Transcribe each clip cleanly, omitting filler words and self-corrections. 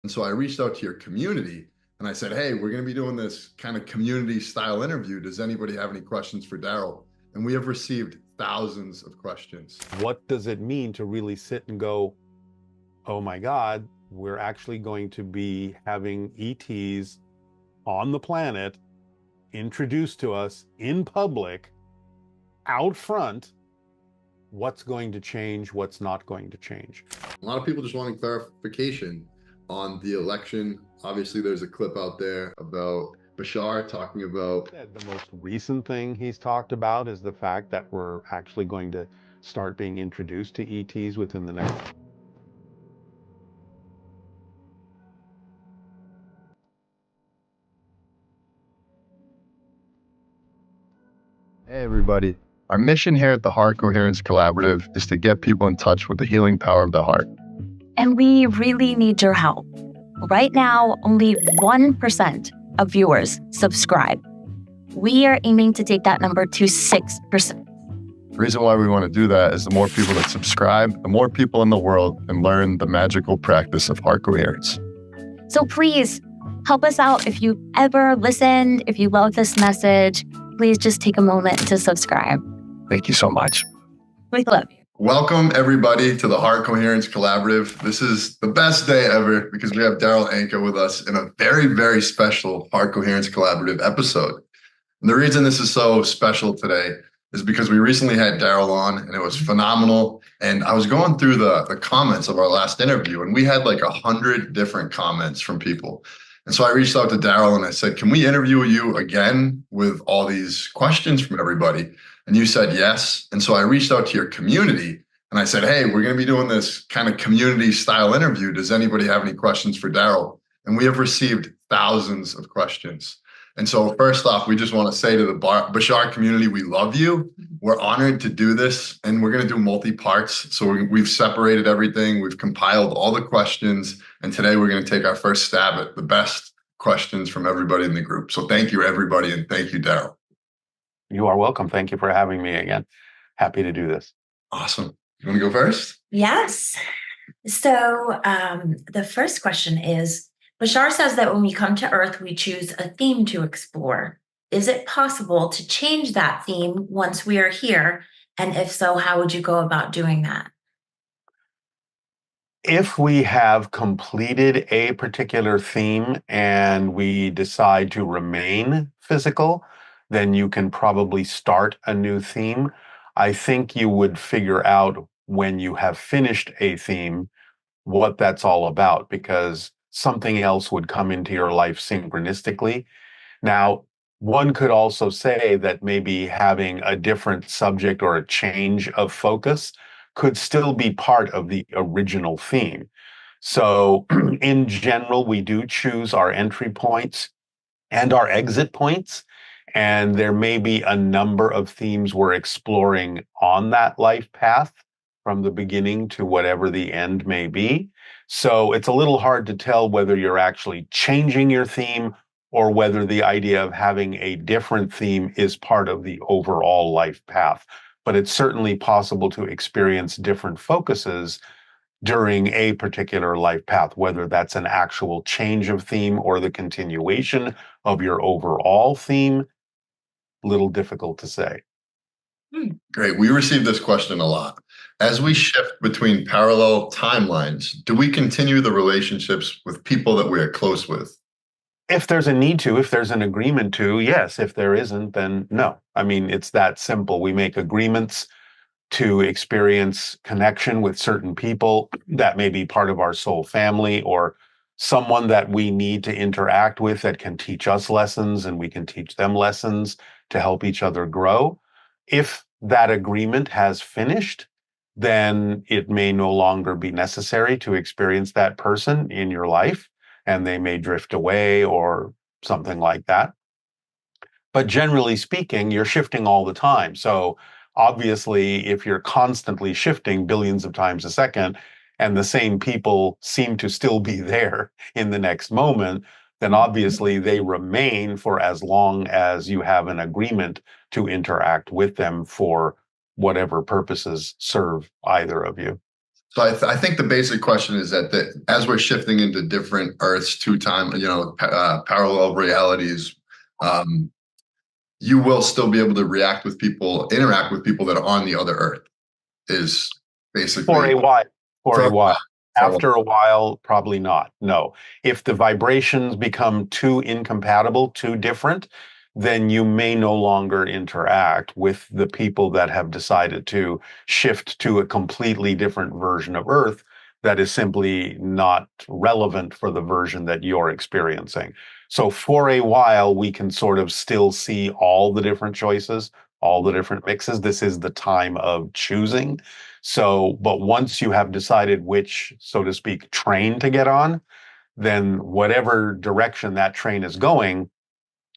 And so I reached out to your community and I said, hey, we're going to be doing this kind of community style interview. Does anybody have any questions for Darryl? And we have received thousands of questions. What does it mean to really sit and go, oh my God, we're actually going to be having ETs on the planet introduced to us in public, out front. What's going to change? What's not going to change? A lot of people just wanting clarification on the election. Obviously, there's a clip out there about Bashar talking about... The most recent thing he's talked about is the fact that we're actually going to start being introduced to ETs within the next... Hey everybody, our mission here at the Heart Coherence Collaborative is to get people in touch with the healing power of the heart. And we really need your help. Right now, only 1% of viewers subscribe. We are aiming to take that number to 6%. The reason why we want to do that is the more people that subscribe, the more people in the world can learn the magical practice of heart coherence. So please, help us out. If you ever listened, if you love this message, please just take a moment to subscribe. Thank you so much. We love you. Welcome, everybody, to the Heart Coherence Collaborative. This is the best day ever because we have Darryl Anka with us in a very, very special Heart Coherence Collaborative episode. And the reason this is so special today is because we recently had Darryl on and it was phenomenal. And I was going through the comments of our last interview and we had like 100 different comments from people. And so I reached out to Darryl and I said, can we interview you again with all these questions from everybody? And you said yes. And so I reached out to your community and I said, hey, we're going to be doing this kind of community style interview. Does anybody have any questions for Darryl? And we have received thousands of questions. And so first off, we just want to say to the Bashar community, we love you. We're honored to do this and we're going to do multi-parts. So we've separated everything. We've compiled all the questions. And today we're going to take our first stab at the best questions from everybody in the group. So thank you, everybody. And thank you, Darryl. You are welcome. Thank you for having me again. Happy to do this. Awesome. You want to go first? Yes. So the first question is, Bashar says that when we come to Earth, we choose a theme to explore. Is it possible to change that theme once we are here? And if so, how would you go about doing that? If we have completed a particular theme and we decide to remain physical, then you can probably start a new theme. I think you would figure out when you have finished a theme what that's all about, because something else would come into your life synchronistically. Now, one could also say that maybe having a different subject or a change of focus could still be part of the original theme. So in general, we do choose our entry points and our exit points. And there may be a number of themes we're exploring on that life path from the beginning to whatever the end may be. So it's a little hard to tell whether you're actually changing your theme or whether the idea of having a different theme is part of the overall life path. But it's certainly possible to experience different focuses during a particular life path, whether that's an actual change of theme or the continuation of your overall theme. Little difficult to say. Great. We received this question a lot. As we shift between parallel timelines, do we continue the relationships with people that we are close with? If there's a need to, if there's an agreement to, yes. If there isn't, then no. I mean, it's that simple. We make agreements to experience connection with certain people that may be part of our soul family or someone that we need to interact with that can teach us lessons and we can teach them lessons to help each other grow. If that agreement has finished, then it may no longer be necessary to experience that person in your life, and they may drift away or something like that. But generally speaking, you're shifting all the time. So obviously, if you're constantly shifting billions of times a second, and the same people seem to still be there in the next moment, then obviously they remain for as long as you have an agreement to interact with them for whatever purposes serve either of you. So I think the basic question is that as we're shifting into different Earths, two-time, parallel realities, you will still be able to interact with people that are on the other Earth. Is basically For a while. For a while. For a After a while, probably not. No. If the vibrations become too incompatible, too different, then you may no longer interact with the people that have decided to shift to a completely different version of Earth that is simply not relevant for the version that you're experiencing. So for a while, we can sort of still see all the different choices, all the different mixes. This is the time of choosing. So, but once you have decided which, so to speak, train to get on, then whatever direction that train is going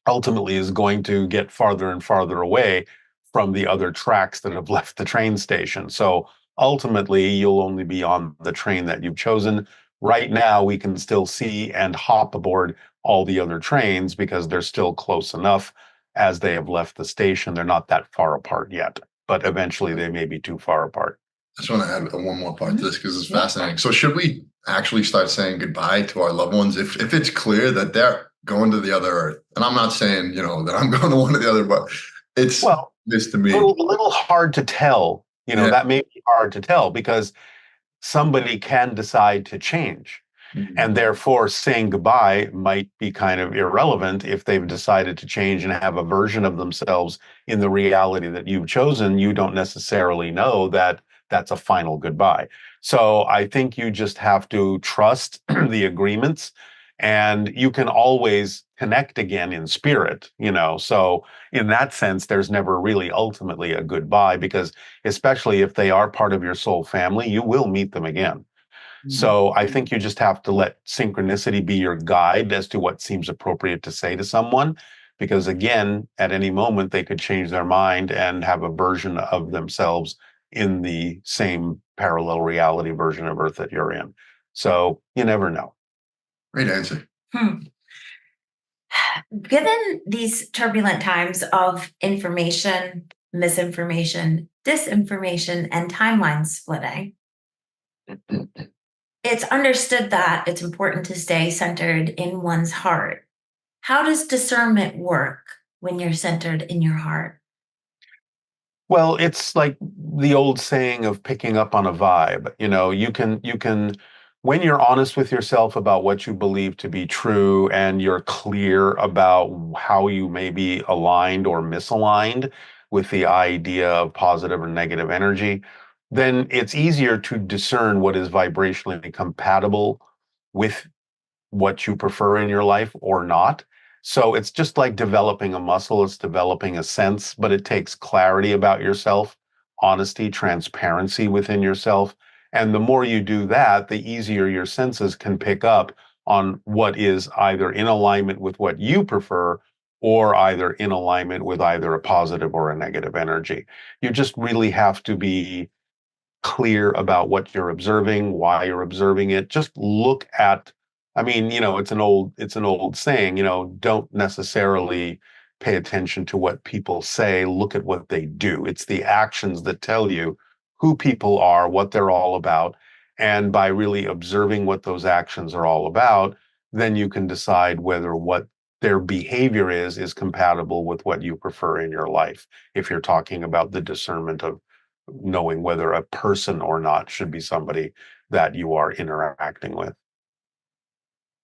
ultimately is going to get farther and farther away from the other tracks that have left the train station. So ultimately, you'll only be on the train that you've chosen. Right now, we can still see and hop aboard all the other trains because they're still close enough as they have left the station. They're not that far apart yet, but eventually they may be too far apart. I just want to add one more part to this because it's fascinating. So should we actually start saying goodbye to our loved ones if it's clear that they're going to the other Earth? And I'm not saying, that I'm going to one or the other, but it's this to me. A little hard to tell. That may be hard to tell because somebody can decide to change. Mm-hmm. And therefore, saying goodbye might be kind of irrelevant if they've decided to change and have a version of themselves in the reality that you've chosen. You don't necessarily know that that's a final goodbye. So I think you just have to trust the agreements, and you can always connect again in spirit, So in that sense, there's never really ultimately a goodbye, because especially if they are part of your soul family, you will meet them again. So I think you just have to let synchronicity be your guide as to what seems appropriate to say to someone, because again, at any moment, they could change their mind and have a version of themselves in the same parallel reality version of Earth that you're in. So you never know. Great answer. Given these turbulent times of information, misinformation, disinformation, and timeline splitting, it's understood that it's important to stay centered in one's heart. How does discernment work when you're centered in your heart? Well, it's like the old saying of picking up on a vibe. You can, when you're honest with yourself about what you believe to be true, and you're clear about how you may be aligned or misaligned with the idea of positive or negative energy, then it's easier to discern what is vibrationally compatible with what you prefer in your life or not. So it's just like developing a muscle, it's developing a sense, but it takes clarity about yourself, honesty, transparency within yourself. And the more you do that, the easier your senses can pick up on what is either in alignment with what you prefer, or either in alignment with either a positive or a negative energy. You just really have to be clear about what you're observing, why you're observing it. Just look at, it's an old saying, don't necessarily pay attention to what people say, look at what they do. It's the actions that tell you who people are, what they're all about. And by really observing what those actions are all about, then you can decide whether what their behavior is compatible with what you prefer in your life. If you're talking about the discernment of knowing whether a person or not should be somebody that you are interacting with.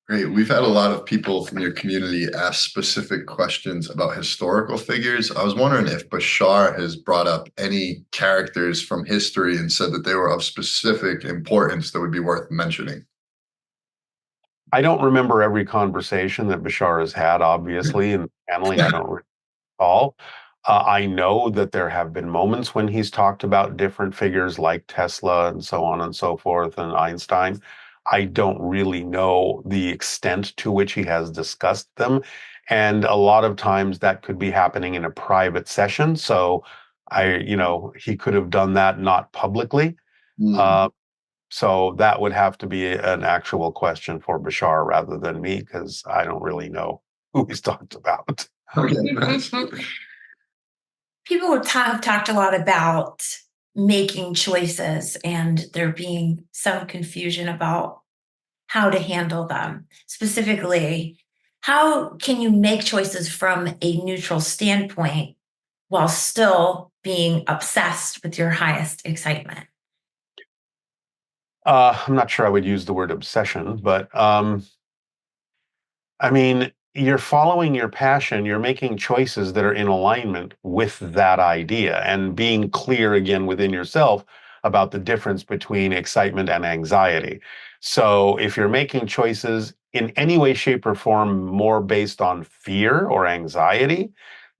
Great. We've had a lot of people from your community ask specific questions about historical figures. I was wondering if Bashar has brought up any characters from history and said that they were of specific importance that would be worth mentioning. I don't remember every conversation that Bashar has had, obviously, in paneling. I don't recall. I know that there have been moments when he's talked about different figures like Tesla and so on and so forth, and Einstein. I don't really know the extent to which he has discussed them. And a lot of times that could be happening in a private session. So he could have done that not publicly. So that would have to be an actual question for Bashar rather than me, because I don't really know who he's talked about. People have talked a lot about making choices and there being some confusion about how to handle them. Specifically, how can you make choices from a neutral standpoint while still being obsessed with your highest excitement? I'm not sure I would use the word obsession, but I mean, you're following your passion, you're making choices that are in alignment with that idea and being clear again within yourself about the difference between excitement and anxiety. So if you're making choices in any way, shape, or form more based on fear or anxiety,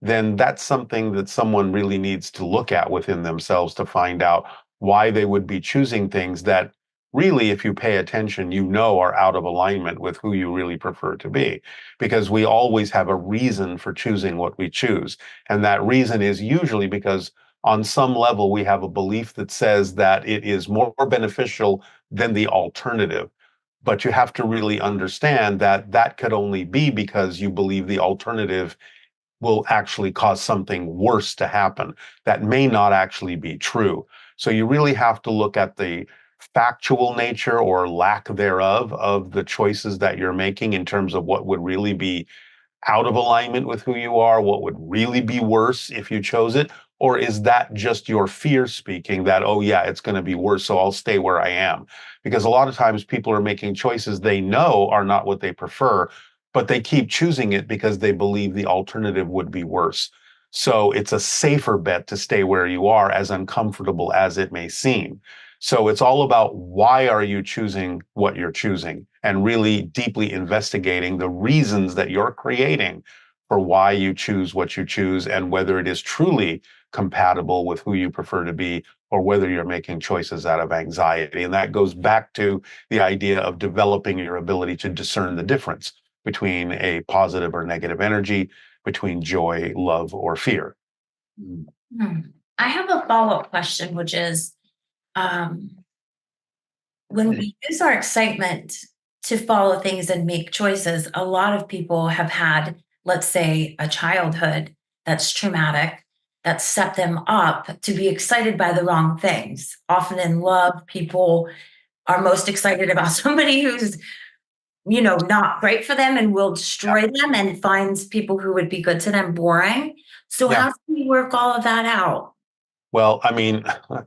then that's something that someone really needs to look at within themselves to find out why they would be choosing things that really, if you pay attention, you know are out of alignment with who you really prefer to be. Because we always have a reason for choosing what we choose. And that reason is usually because on some level we have a belief that says that it is more beneficial than the alternative. But you have to really understand that that could only be because you believe the alternative will actually cause something worse to happen. That may not actually be true. So you really have to look at the factual nature or lack thereof of the choices that you're making in terms of what would really be out of alignment with who you are, what would really be worse if you chose it? Or is that just your fear speaking that, oh, yeah, it's going to be worse, so I'll stay where I am? Because a lot of times people are making choices they know are not what they prefer, but they keep choosing it because they believe the alternative would be worse. So it's a safer bet to stay where you are, as uncomfortable as it may seem. So it's all about why are you choosing what you're choosing and really deeply investigating the reasons that you're creating for why you choose what you choose and whether it is truly compatible with who you prefer to be or whether you're making choices out of anxiety. And that goes back to the idea of developing your ability to discern the difference between a positive or negative energy, between joy, love, or fear. Hmm. I have a follow-up question, which is, um, when we use our excitement to follow things and make choices, a lot of people have had, let's say, a childhood that's traumatic, that set them up to be excited by the wrong things. Often in love, people are most excited about somebody who's, not great for them and will destroy them, and finds people who would be good to them boring. So Yeah. how can we work all of that out? Well, I mean,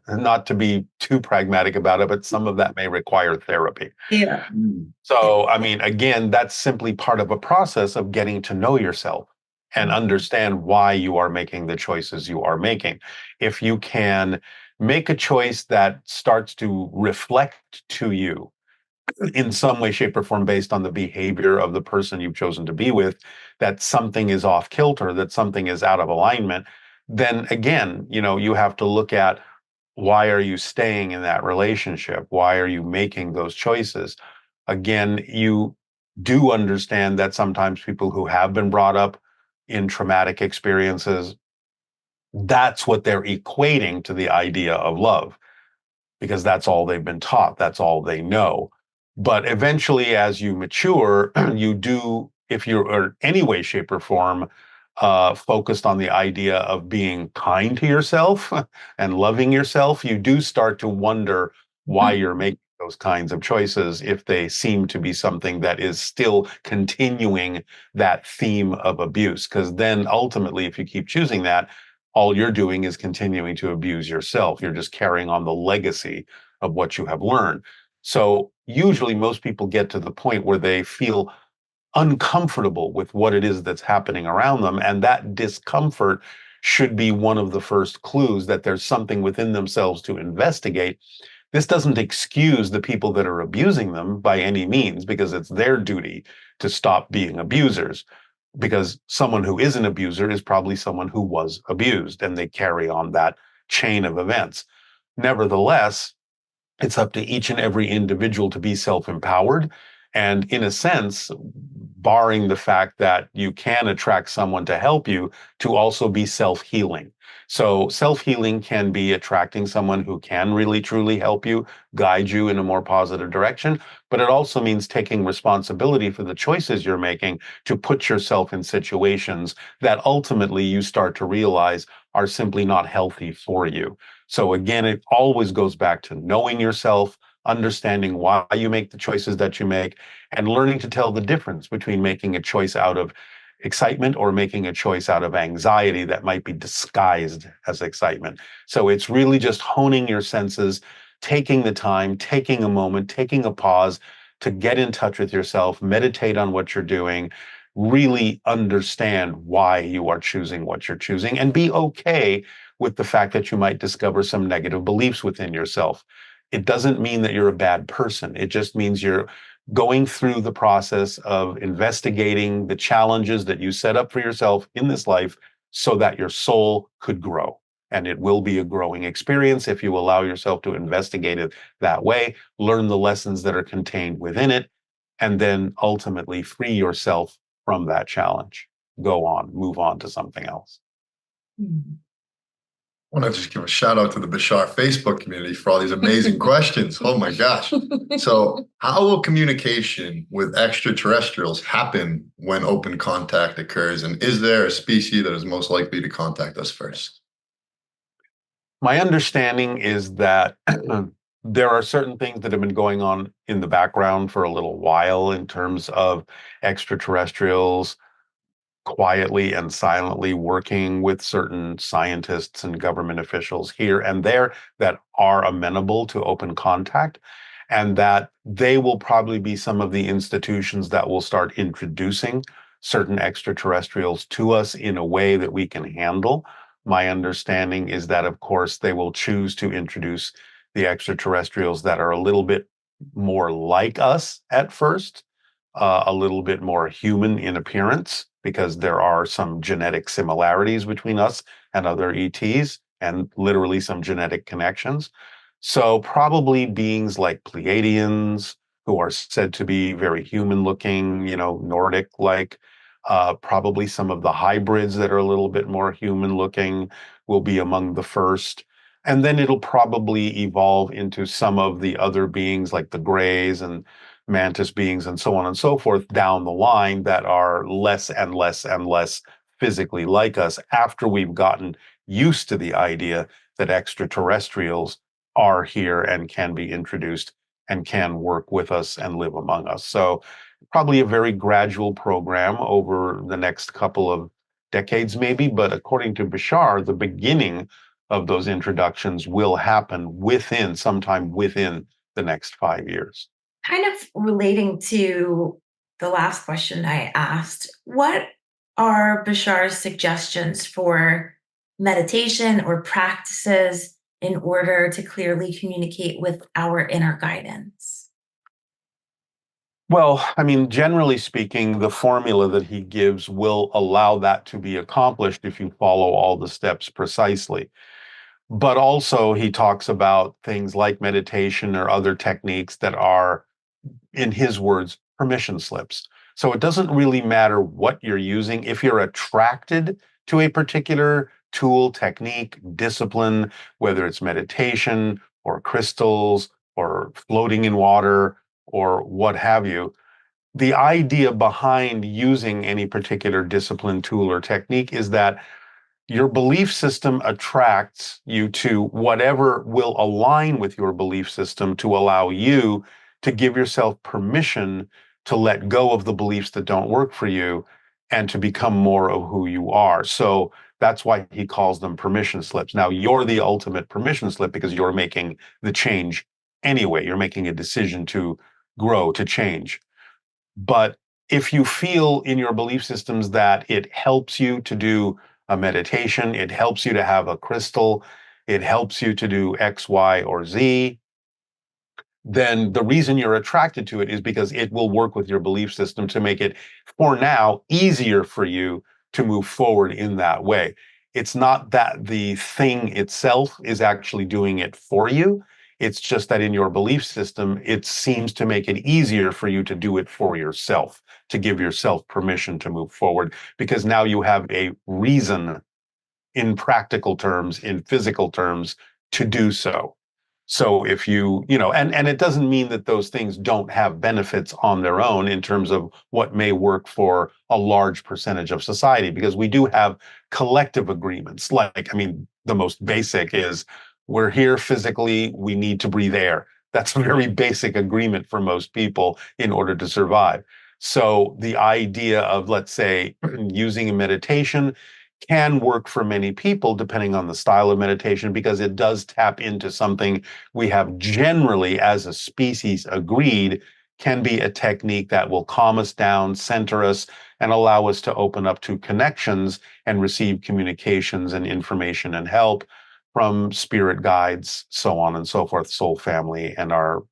not to be too pragmatic about it, but some of that may require therapy. Yeah. So, I mean, again, that's simply part of a process of getting to know yourself and understand why you are making the choices you are making. If you can make a choice that starts to reflect to you in some way, shape, or form based on the behavior of the person you've chosen to be with, that something is off kilter, that something is out of alignment, then again, you have to look at why are you staying in that relationship? Why are you making those choices? Again, you do understand that sometimes people who have been brought up in traumatic experiences, that's what they're equating to the idea of love because that's all they've been taught. That's all they know. But eventually, as you mature, you do, if you're in any way, shape, or form focused on the idea of being kind to yourself and loving yourself, you do start to wonder why you're making those kinds of choices if they seem to be something that is still continuing that theme of abuse. Because then ultimately, if you keep choosing that, all you're doing is continuing to abuse yourself. You're just carrying on the legacy of what you have learned. So usually most people get to the point where they feel uncomfortable with what it is that's happening around them. And that discomfort should be one of the first clues that there's something within themselves to investigate. This doesn't excuse the people that are abusing them by any means, because it's their duty to stop being abusers. Because someone who is an abuser is probably someone who was abused, and they carry on that chain of events. Nevertheless, it's up to each and every individual to be self-empowered. And in a sense, barring the fact that you can attract someone to help you, to also be self-healing. So self-healing can be attracting someone who can really truly help you, guide you in a more positive direction. But it also means taking responsibility for the choices you're making to put yourself in situations that ultimately you start to realize are simply not healthy for you. So again, it always goes back to knowing yourself, understanding why you make the choices that you make, and learning to tell the difference between making a choice out of excitement or making a choice out of anxiety that might be disguised as excitement. So it's really just honing your senses, taking the time, taking a moment, taking a pause to get in touch with yourself, meditate on what you're doing, really understand why you are choosing what you're choosing, and be okay with the fact that you might discover some negative beliefs within yourself. It doesn't mean that you're a bad person. It just means you're going through the process of investigating the challenges that you set up for yourself in this life so that your soul could grow. And it will be a growing experience if you allow yourself to investigate it that way, learn the lessons that are contained within it, and then ultimately free yourself from that challenge. Go on, move on to something else. I want to just give a shout out to the Bashar Facebook community for all these amazing questions. Oh my gosh. So, how will communication with extraterrestrials happen when open contact occurs? And is there a species that is most likely to contact us first? My understanding is that there are certain things that have been going on in the background for a little while in terms of extraterrestrials quietly and silently working with certain scientists and government officials here and there that are amenable to open contact, and that they will probably be some of the institutions that will start introducing certain extraterrestrials to us in a way that we can handle. My understanding is that, of course, they will choose to introduce the extraterrestrials that are a little bit more like us at first, a little bit more human in appearance, because there are some genetic similarities between us and other ETs, and literally some genetic connections. So probably beings like Pleiadians, who are said to be very human looking, Nordic like. Probably some of the hybrids that are a little bit more human looking will be among the first. And then it'll probably evolve into some of the other beings like the Greys and mantis beings and so on and so forth down the line that are less and less and less physically like us after we've gotten used to the idea that extraterrestrials are here and can be introduced and can work with us and live among us. So probably a very gradual program over the next couple of decades maybe, but according to Bashar, the beginning of those introductions will happen sometime within the next 5 years. Kind of relating to the last question I asked, what are Bashar's suggestions for meditation or practices in order to clearly communicate with our inner guidance? Well, I mean, generally speaking, the formula that he gives will allow that to be accomplished if you follow all the steps precisely. But also, he talks about things like meditation or other techniques that are, in his words, permission slips. So it doesn't really matter what you're using. If you're attracted to a particular tool, technique, discipline, whether it's meditation or crystals or floating in water or what have you, the idea behind using any particular discipline, tool, or technique is that your belief system attracts you to whatever will align with your belief system to allow you to give yourself permission to let go of the beliefs that don't work for you and to become more of who you are. So that's why he calls them permission slips. Now, you're the ultimate permission slip because you're making the change anyway. You're making a decision to grow, to change. But if you feel in your belief systems that it helps you to do a meditation, it helps you to have a crystal, it helps you to do X, Y, or Z, then the reason you're attracted to it is because it will work with your belief system to make it, for now, easier for you to move forward in that way. It's not that the thing itself is actually doing it for you. It's just that in your belief system, it seems to make it easier for you to do it for yourself, to give yourself permission to move forward, because now you have a reason in practical terms, in physical terms, to do so. So if and it doesn't mean that those things don't have benefits on their own in terms of what may work for a large percentage of society, because we do have collective agreements. The most basic is we're here physically, we need to breathe air. That's a very basic agreement for most people in order to survive. So the idea of, let's say, using a meditation can work for many people depending on the style of meditation, because it does tap into something we have generally as a species agreed can be a technique that will calm us down, center us, and allow us to open up to connections and receive communications and information and help from spirit guides, so on and so forth, soul family, and our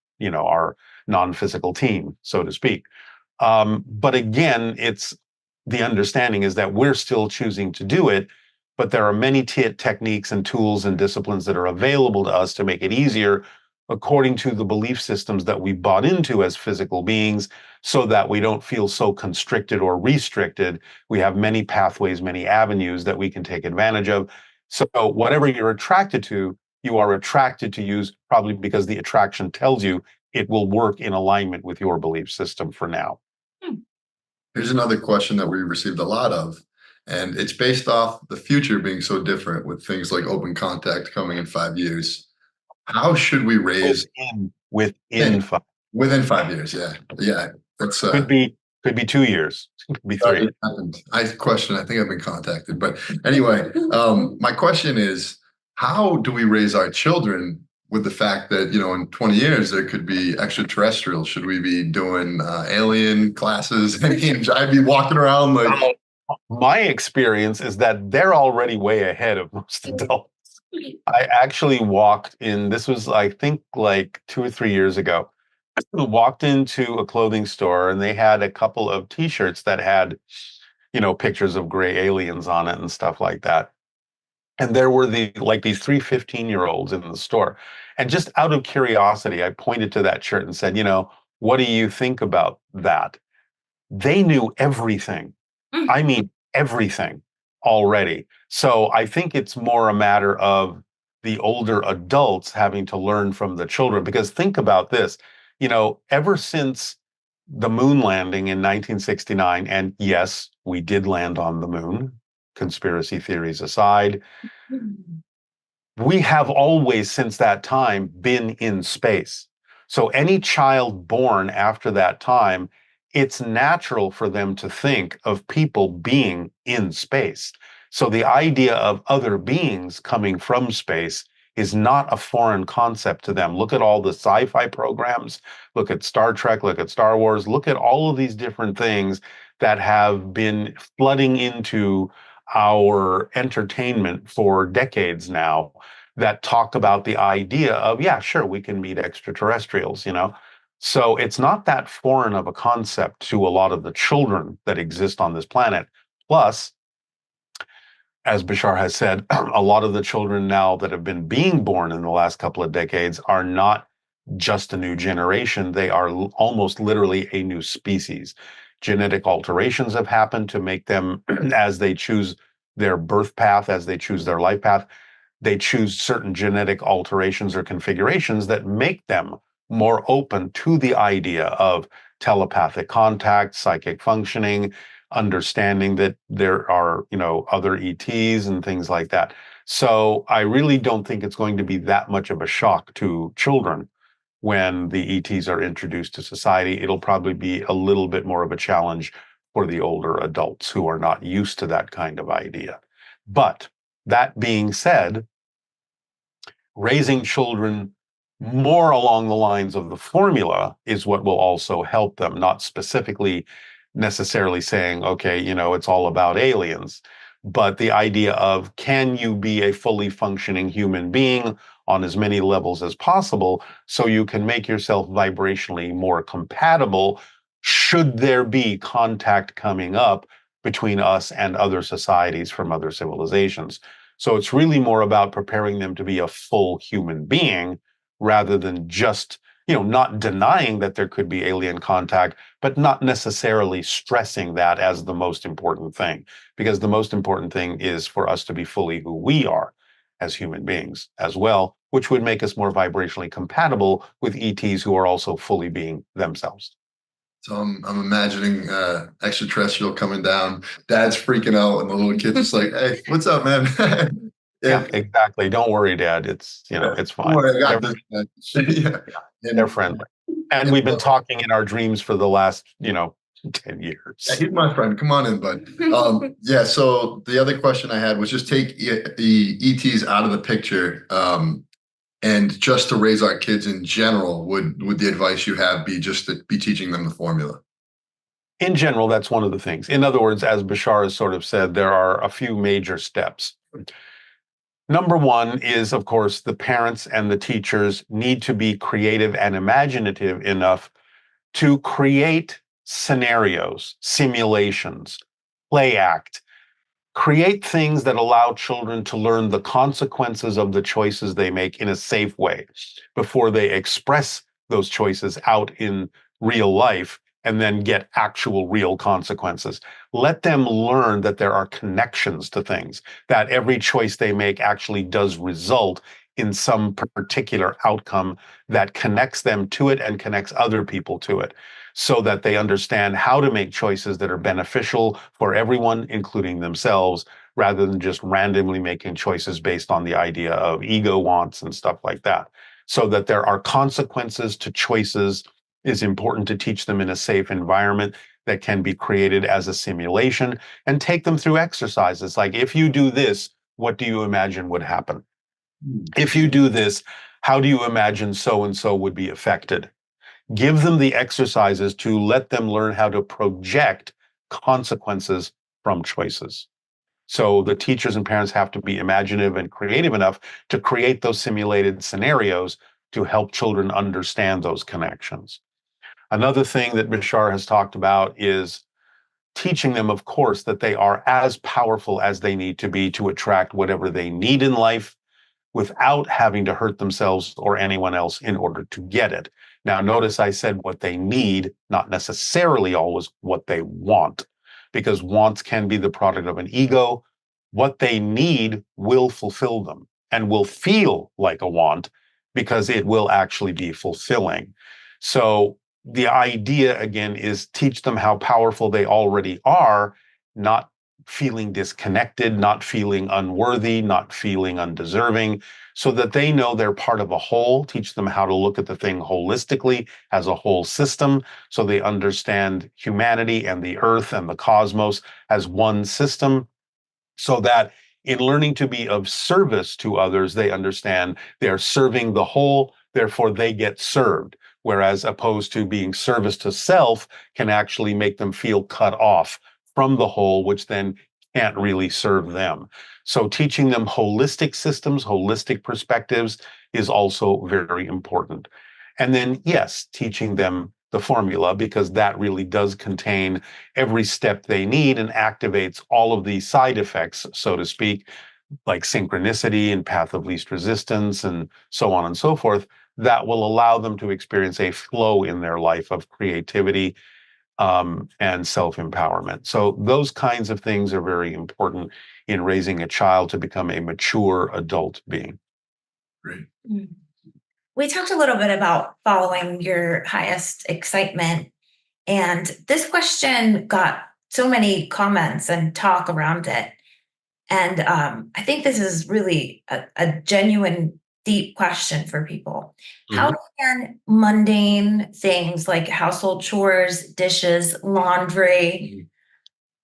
non-physical team, so to speak. But again, it's the understanding is that we're still choosing to do it, but there are many techniques and tools and disciplines that are available to us to make it easier according to the belief systems that we bought into as physical beings, so that we don't feel so constricted or restricted. We have many pathways, many avenues that we can take advantage of. So whatever you're attracted to, you are attracted to use, probably because the attraction tells you it will work in alignment with your belief system for now. Here's another question that we received a lot of, and it's based off the future being so different with things like open contact coming in 5 years. How should we raise within 5? Within 5 years? Yeah. That's could be 2 years, could be 3. I think I've been contacted, but anyway, my question is, how do we raise our children with the fact that, in 20 years there could be extraterrestrials? Should we be doing alien classes? I mean, I'd be walking around like. My experience is that they're already way ahead of most adults. I actually walked in, this was, I think, like 2 or 3 years ago, walked into a clothing store and they had a couple of t-shirts that had, pictures of gray aliens on it and stuff like that. And there were these 3 15-year-olds in the store. And just out of curiosity, I pointed to that shirt and said, what do you think about that? They knew everything. I mean, everything already. So I think it's more a matter of the older adults having to learn from the children. Because think about this, ever since the moon landing in 1969, and yes, we did land on the moon, conspiracy theories aside, we have always, since that time, been in space. So any child born after that time, it's natural for them to think of people being in space. So the idea of other beings coming from space is not a foreign concept to them. Look at all the sci-fi programs, look at Star Trek, look at Star Wars, look at all of these different things that have been flooding into our entertainment for decades now, that talk about the idea of, yeah, sure, we can meet extraterrestrials, So it's not that foreign of a concept to a lot of the children that exist on this planet. Plus, as Bashar has said, a lot of the children now that have been being born in the last couple of decades are not just a new generation. They are almost literally a new species. Genetic alterations have happened to make them, as they choose their birth path, as they choose their life path, they choose certain genetic alterations or configurations that make them more open to the idea of telepathic contact, psychic functioning, understanding that there are, other ETs and things like that. So I really don't think it's going to be that much of a shock to children when the ETs are introduced to society. It'll probably be a little bit more of a challenge for the older adults who are not used to that kind of idea. But that being said, raising children more along the lines of the formula is what will also help them, not specifically necessarily saying, okay, it's all about aliens, but the idea of, can you be a fully functioning human being on as many levels as possible so you can make yourself vibrationally more compatible should there be contact coming up between us and other societies from other civilizations. So it's really more about preparing them to be a full human being rather than just, not denying that there could be alien contact, but not necessarily stressing that as the most important thing, because the most important thing is for us to be fully who we are as human beings as well, which would make us more vibrationally compatible with ETs who are also fully being themselves. So I'm imagining extraterrestrial coming down, dad's freaking out, and the little kid's just like, hey, what's up, man? Yeah, exactly. Don't worry, Dad. It's, it's Don't fine. worry, I got They're, this. Yeah. they're And, friendly. And and we've been talking in our dreams for the last, 10 years. he's my friend. Come on in, bud. Yeah. So the other question I had was just take the ETs out of the picture, and just to raise our kids in general. Would the advice you have be just to be teaching them the formula? In general, that's one of the things. In other words, as Bashar has sort of said, there are a few major steps. Number one is, of course, the parents and the teachers need to be creative and imaginative enough to create scenarios, simulations, play act, create things that allow children to learn the consequences of the choices they make in a safe way before they express those choices out in real life and then get actual real consequences. Let them learn that there are connections to things, that every choice they make actually does result in some particular outcome that connects them to it and connects other people to it, so that they understand how to make choices that are beneficial for everyone, including themselves, rather than just randomly making choices based on the idea of ego wants and stuff like that. So that there are consequences to choices is important to teach them in a safe environment that can be created as a simulation, and take them through exercises like, if you do this, what do you imagine would happen? If you do this, how do you imagine so and so would be affected? Give them the exercises to let them learn how to project consequences from choices. So the teachers and parents have to be imaginative and creative enough to create those simulated scenarios to help children understand those connections. Another thing that Bashar has talked about is teaching them, of course, that they are as powerful as they need to be to attract whatever they need in life, without having to hurt themselves or anyone else in order to get it. Now, notice I said what they need, not necessarily always what they want, because wants can be the product of an ego. What they need will fulfill them and will feel like a want, because it will actually be fulfilling. So the idea, again, is teach them how powerful they already are, not feeling disconnected, not feeling unworthy, not feeling undeserving, so that they know they're part of a whole. Teach them how to look at the thing holistically as a whole system, so they understand humanity and the earth and the cosmos as one system, so that in learning to be of service to others, they understand they are serving the whole, therefore they get served. Whereas opposed to being service to self can actually make them feel cut off from the whole, which then can't really serve them. So teaching them holistic systems, holistic perspectives is also very important. And then, yes, teaching them the formula, because that really does contain every step they need and activates all of the side effects, so to speak, like synchronicity and path of least resistance and so on and so forth, that will allow them to experience a flow in their life of creativity, and self-empowerment. So those kinds of things are very important in raising a child to become a mature adult being. Great. We talked a little bit about following your highest excitement, and this question got so many comments and talk around it. And I think this is really a genuine, deep question for people. How can mundane things like household chores, dishes, laundry,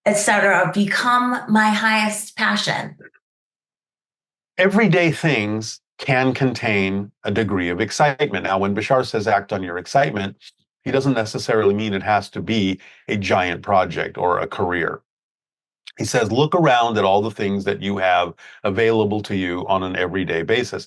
etc., become my highest passion? Everyday things can contain a degree of excitement. Now, when Bashar says act on your excitement, he doesn't necessarily mean it has to be a giant project or a career. He says, look around at all the things that you have available to you on an everyday basis.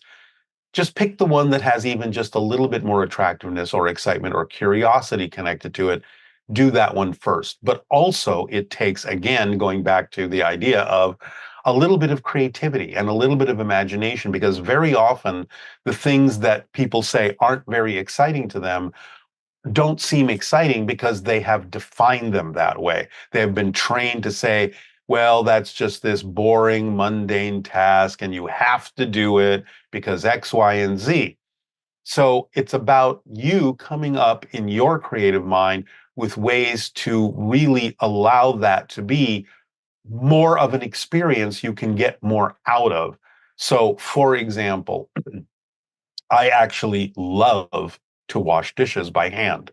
Just pick the one that has even just a little bit more attractiveness or excitement or curiosity connected to it. Do that one first. But also, it takes, again, going back to the idea of a little bit of creativity and a little bit of imagination, because very often the things that people say aren't very exciting to them don't seem exciting because they have defined them that way. They have been trained to say, well, that's just this boring, mundane task, and you have to do it because X, Y, and Z. So it's about you coming up in your creative mind with ways to really allow that to be more of an experience you can get more out of, So, for example, I actually love to wash dishes by hand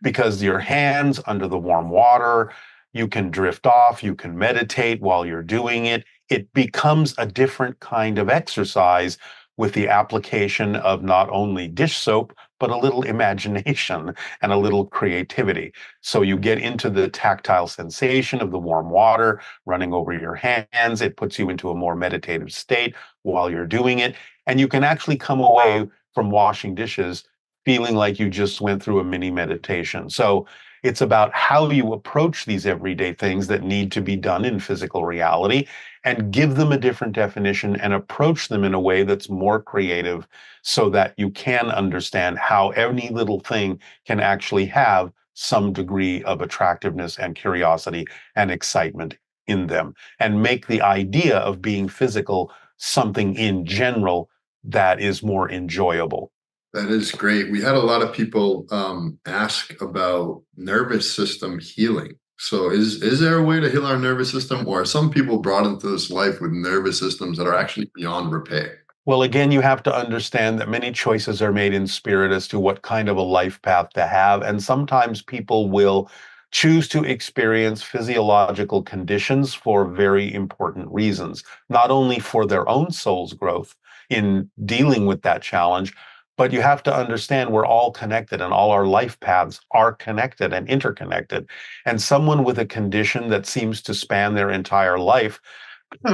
because your hands under the warm water, you can drift off, you can meditate while you're doing it. It becomes a different kind of exercise with the application of not only dish soap, but a little imagination and a little creativity. So you get into the tactile sensation of the warm water running over your hands. It puts you into a more meditative state while you're doing it. And you can actually come away from washing dishes feeling like you just went through a mini meditation. So it's about how you approach these everyday things that need to be done in physical reality and give them a different definition and approach them in a way that's more creative so that you can understand how any little thing can actually have some degree of attractiveness and curiosity and excitement in them, and make the idea of being physical something in general that is more enjoyable. That is great. We had a lot of people ask about nervous system healing. So is there a way to heal our nervous system, or are some people brought into this life with nervous systems that are actually beyond repair? Well, again, you have to understand that many choices are made in spirit as to what kind of a life path to have. And sometimes people will choose to experience physiological conditions for very important reasons, not only for their own soul's growth in dealing with that challenge, but you have to understand we're all connected and all our life paths are connected and interconnected. And someone with a condition that seems to span their entire life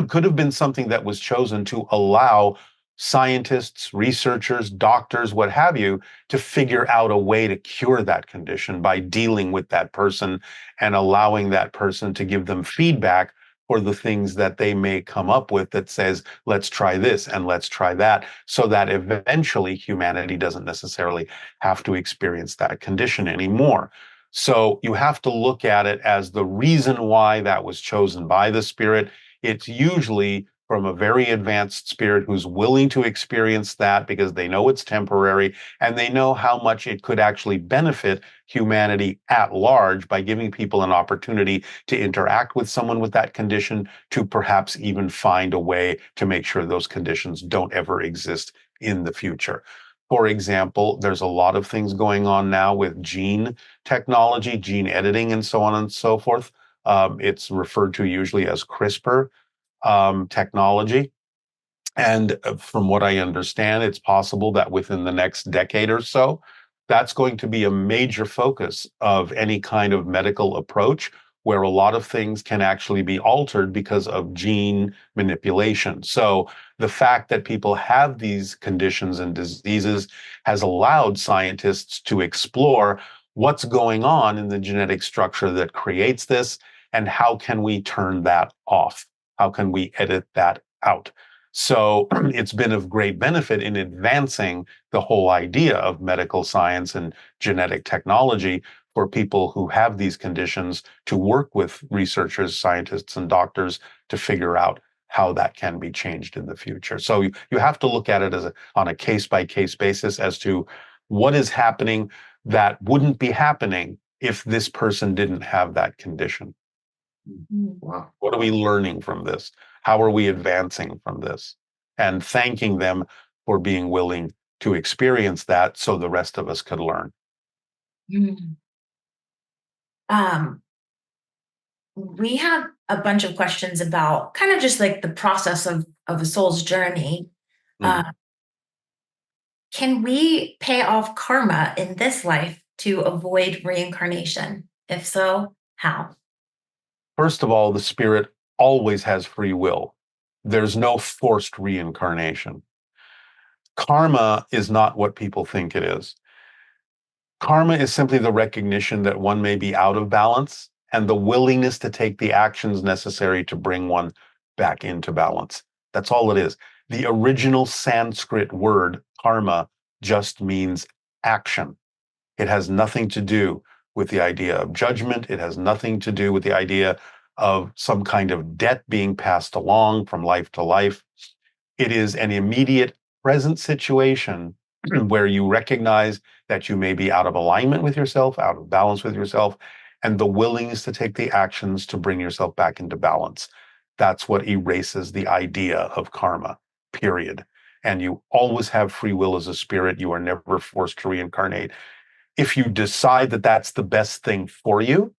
could have been something that was chosen to allow scientists, researchers, doctors, what have you, to figure out a way to cure that condition by dealing with that person and allowing that person to give them feedback for the things that they may come up with that says, let's try this and let's try that, so that eventually humanity doesn't necessarily have to experience that condition anymore. So you have to look at it as the reason why that was chosen by the spirit. It's usually from a very advanced spirit who's willing to experience that because they know it's temporary and they know how much it could actually benefit humanity at large by giving people an opportunity to interact with someone with that condition, to perhaps even find a way to make sure those conditions don't ever exist in the future. For example, there's a lot of things going on now with gene technology, gene editing, and so on and so forth. It's referred to usually as CRISPR technology. And from what I understand, it's possible that within the next decade or so, that's going to be a major focus of any kind of medical approach, where a lot of things can actually be altered because of gene manipulation. So the fact that people have these conditions and diseases has allowed scientists to explore what's going on in the genetic structure that creates this, and how can we turn that off? How can we edit that out? So it's been of great benefit in advancing the whole idea of medical science and genetic technology for people who have these conditions, to work with researchers, scientists, and doctors to figure out how that can be changed in the future. So you have to look at it as on a case-by-case basis as to what is happening that wouldn't be happening if this person didn't have that condition. Wow. What are we learning from this? How are we advancing from this? And thanking them for being willing to experience that so the rest of us could learn. Mm. We have a bunch of questions about kind of just like the process of a soul's journey. Can we pay off karma in this life to avoid reincarnation? If so, how? First of all, the spirit always has free will. There's no forced reincarnation. Karma is not what people think it is. Karma is simply the recognition that one may be out of balance and the willingness to take the actions necessary to bring one back into balance. That's all it is. The original Sanskrit word karma just means action. It has nothing to do with the idea of judgment. It has nothing to do with the idea of some kind of debt being passed along from life to life. It is an immediate present situation where you recognize that you may be out of alignment with yourself, out of balance with yourself, and the willingness to take the actions to bring yourself back into balance. That's what erases the idea of karma. period. And you always have free will as a spirit. You are never forced to reincarnate. If you decide that that's the best thing for you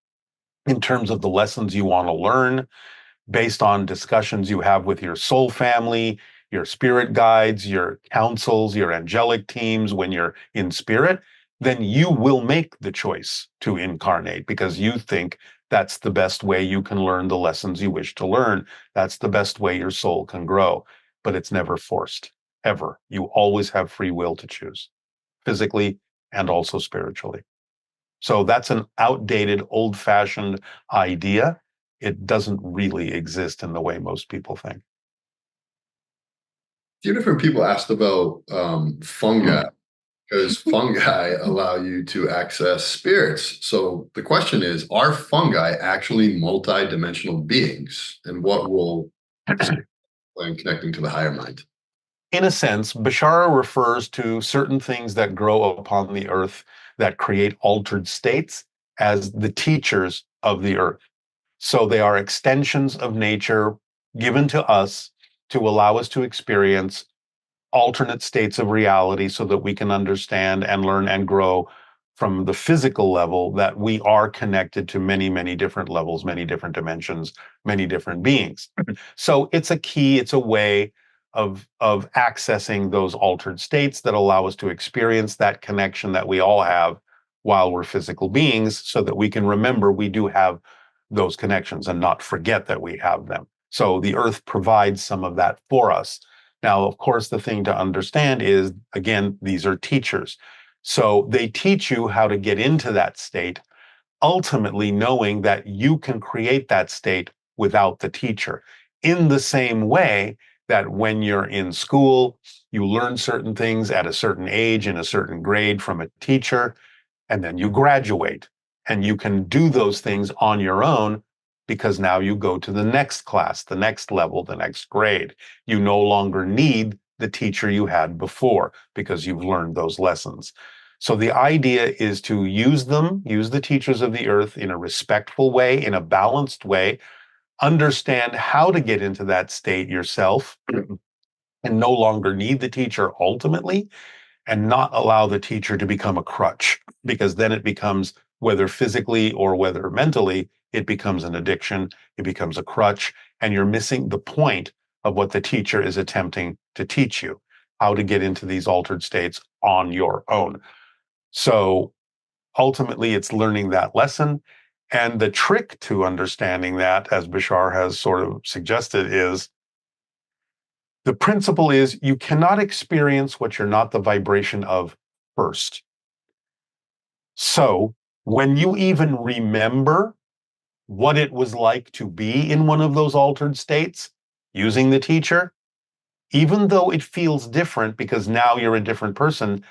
in terms of the lessons you want to learn, based on discussions you have with your soul family, your spirit guides, your councils, your angelic teams when you're in spirit, then you will make the choice to incarnate because you think that's the best way you can learn the lessons you wish to learn. That's the best way your soul can grow. But it's never forced, ever. You always have free will to choose, physically and also spiritually. So that's an outdated, old-fashioned idea. It doesn't really exist in the way most people think. A few different people asked about fungi, because fungi allow you to access spirits. So the question is, are fungi actually multi-dimensional beings? And what role play in connecting to the higher mind? In a sense, Bashara refers to certain things that grow upon the earth that create altered states as the teachers of the earth. So they are extensions of nature given to us to allow us to experience alternate states of reality so that we can understand and learn and grow from the physical level that we are connected to many, many different levels, many different dimensions, many different beings. So it's a key, it's a way of accessing those altered states that allow us to experience that connection that we all have while we're physical beings so that we can remember we do have those connections and not forget that we have them. So the earth provides some of that for us. Now, of course, the thing to understand is, again, these are teachers. So they teach you how to get into that state, ultimately knowing that you can create that state without the teacher. In the same way that when you're in school, you learn certain things at a certain age, in a certain grade from a teacher, and then you graduate. And you can do those things on your own because now you go to the next class, the next level, the next grade. You no longer need the teacher you had before because you've learned those lessons. So the idea is to use them, use the teachers of the earth in a respectful way, in a balanced way, understand how to get into that state yourself and no longer need the teacher ultimately, and not allow the teacher to become a crutch, because then it becomes, whether physically or whether mentally, it becomes an addiction, it becomes a crutch, and you're missing the point of what the teacher is attempting to teach you, how to get into these altered states on your own. So ultimately, it's learning that lesson. And the trick to understanding that, as Bashar has sort of suggested, is the principle is you cannot experience what you're not the vibration of first. So when you even remember what it was like to be in one of those altered states using the teacher, even though it feels different because now you're a different person,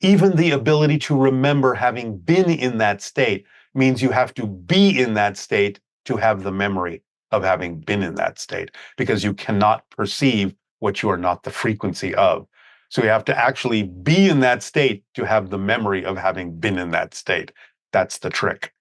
even the ability to remember having been in that state means you have to be in that state to have the memory of having been in that state, because you cannot perceive what you are not the frequency of. So you have to actually be in that state to have the memory of having been in that state. That's the trick.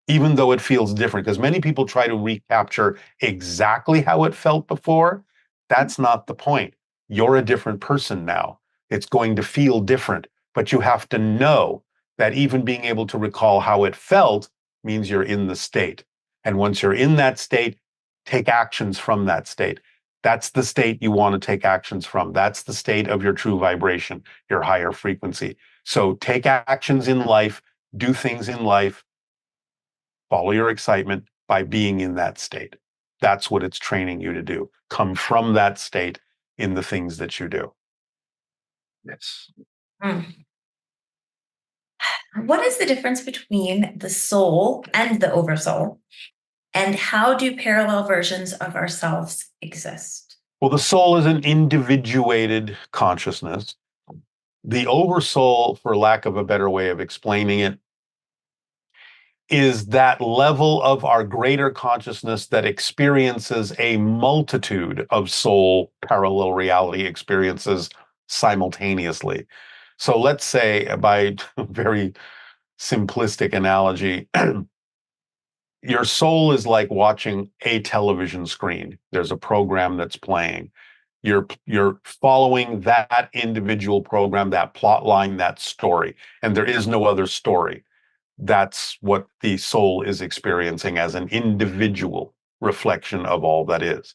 Even though it feels different, because many people try to recapture exactly how it felt before. That's not the point. You're a different person now. It's going to feel different, but you have to know that even being able to recall how it felt means you're in the state. And once you're in that state, take actions from that state. That's the state you want to take actions from. That's the state of your true vibration, your higher frequency. So take actions in life, do things in life, follow your excitement by being in that state. That's what it's training you to do. Come from that state in the things that you do. Yes. What is the difference between the soul and the oversoul? And how do parallel versions of ourselves exist? Well, the soul is an individuated consciousness. The oversoul, for lack of a better way of explaining it, is that level of our greater consciousness that experiences a multitude of soul parallel reality experiences simultaneously. So let's say, by very simplistic analogy, your soul is like watching a television screen. There's a program that's playing. You're following that individual program, that plot line, that story, and there is no other story. That's what the soul is experiencing as an individual reflection of all that is.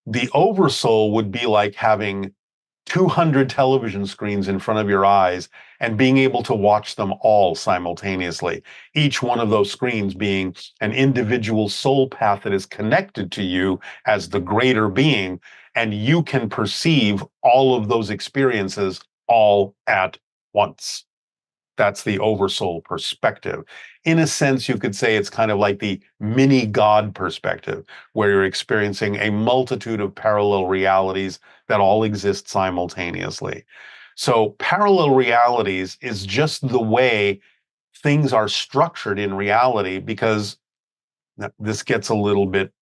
The oversoul would be like having 200 television screens in front of your eyes and being able to watch them all simultaneously. Each one of those screens being an individual soul path that is connected to you as the greater being, and you can perceive all of those experiences all at once. That's the oversoul perspective. In a sense, you could say it's kind of like the mini God perspective, where you're experiencing a multitude of parallel realities that all exist simultaneously. So parallel realities is just the way things are structured in reality, because this gets a little bit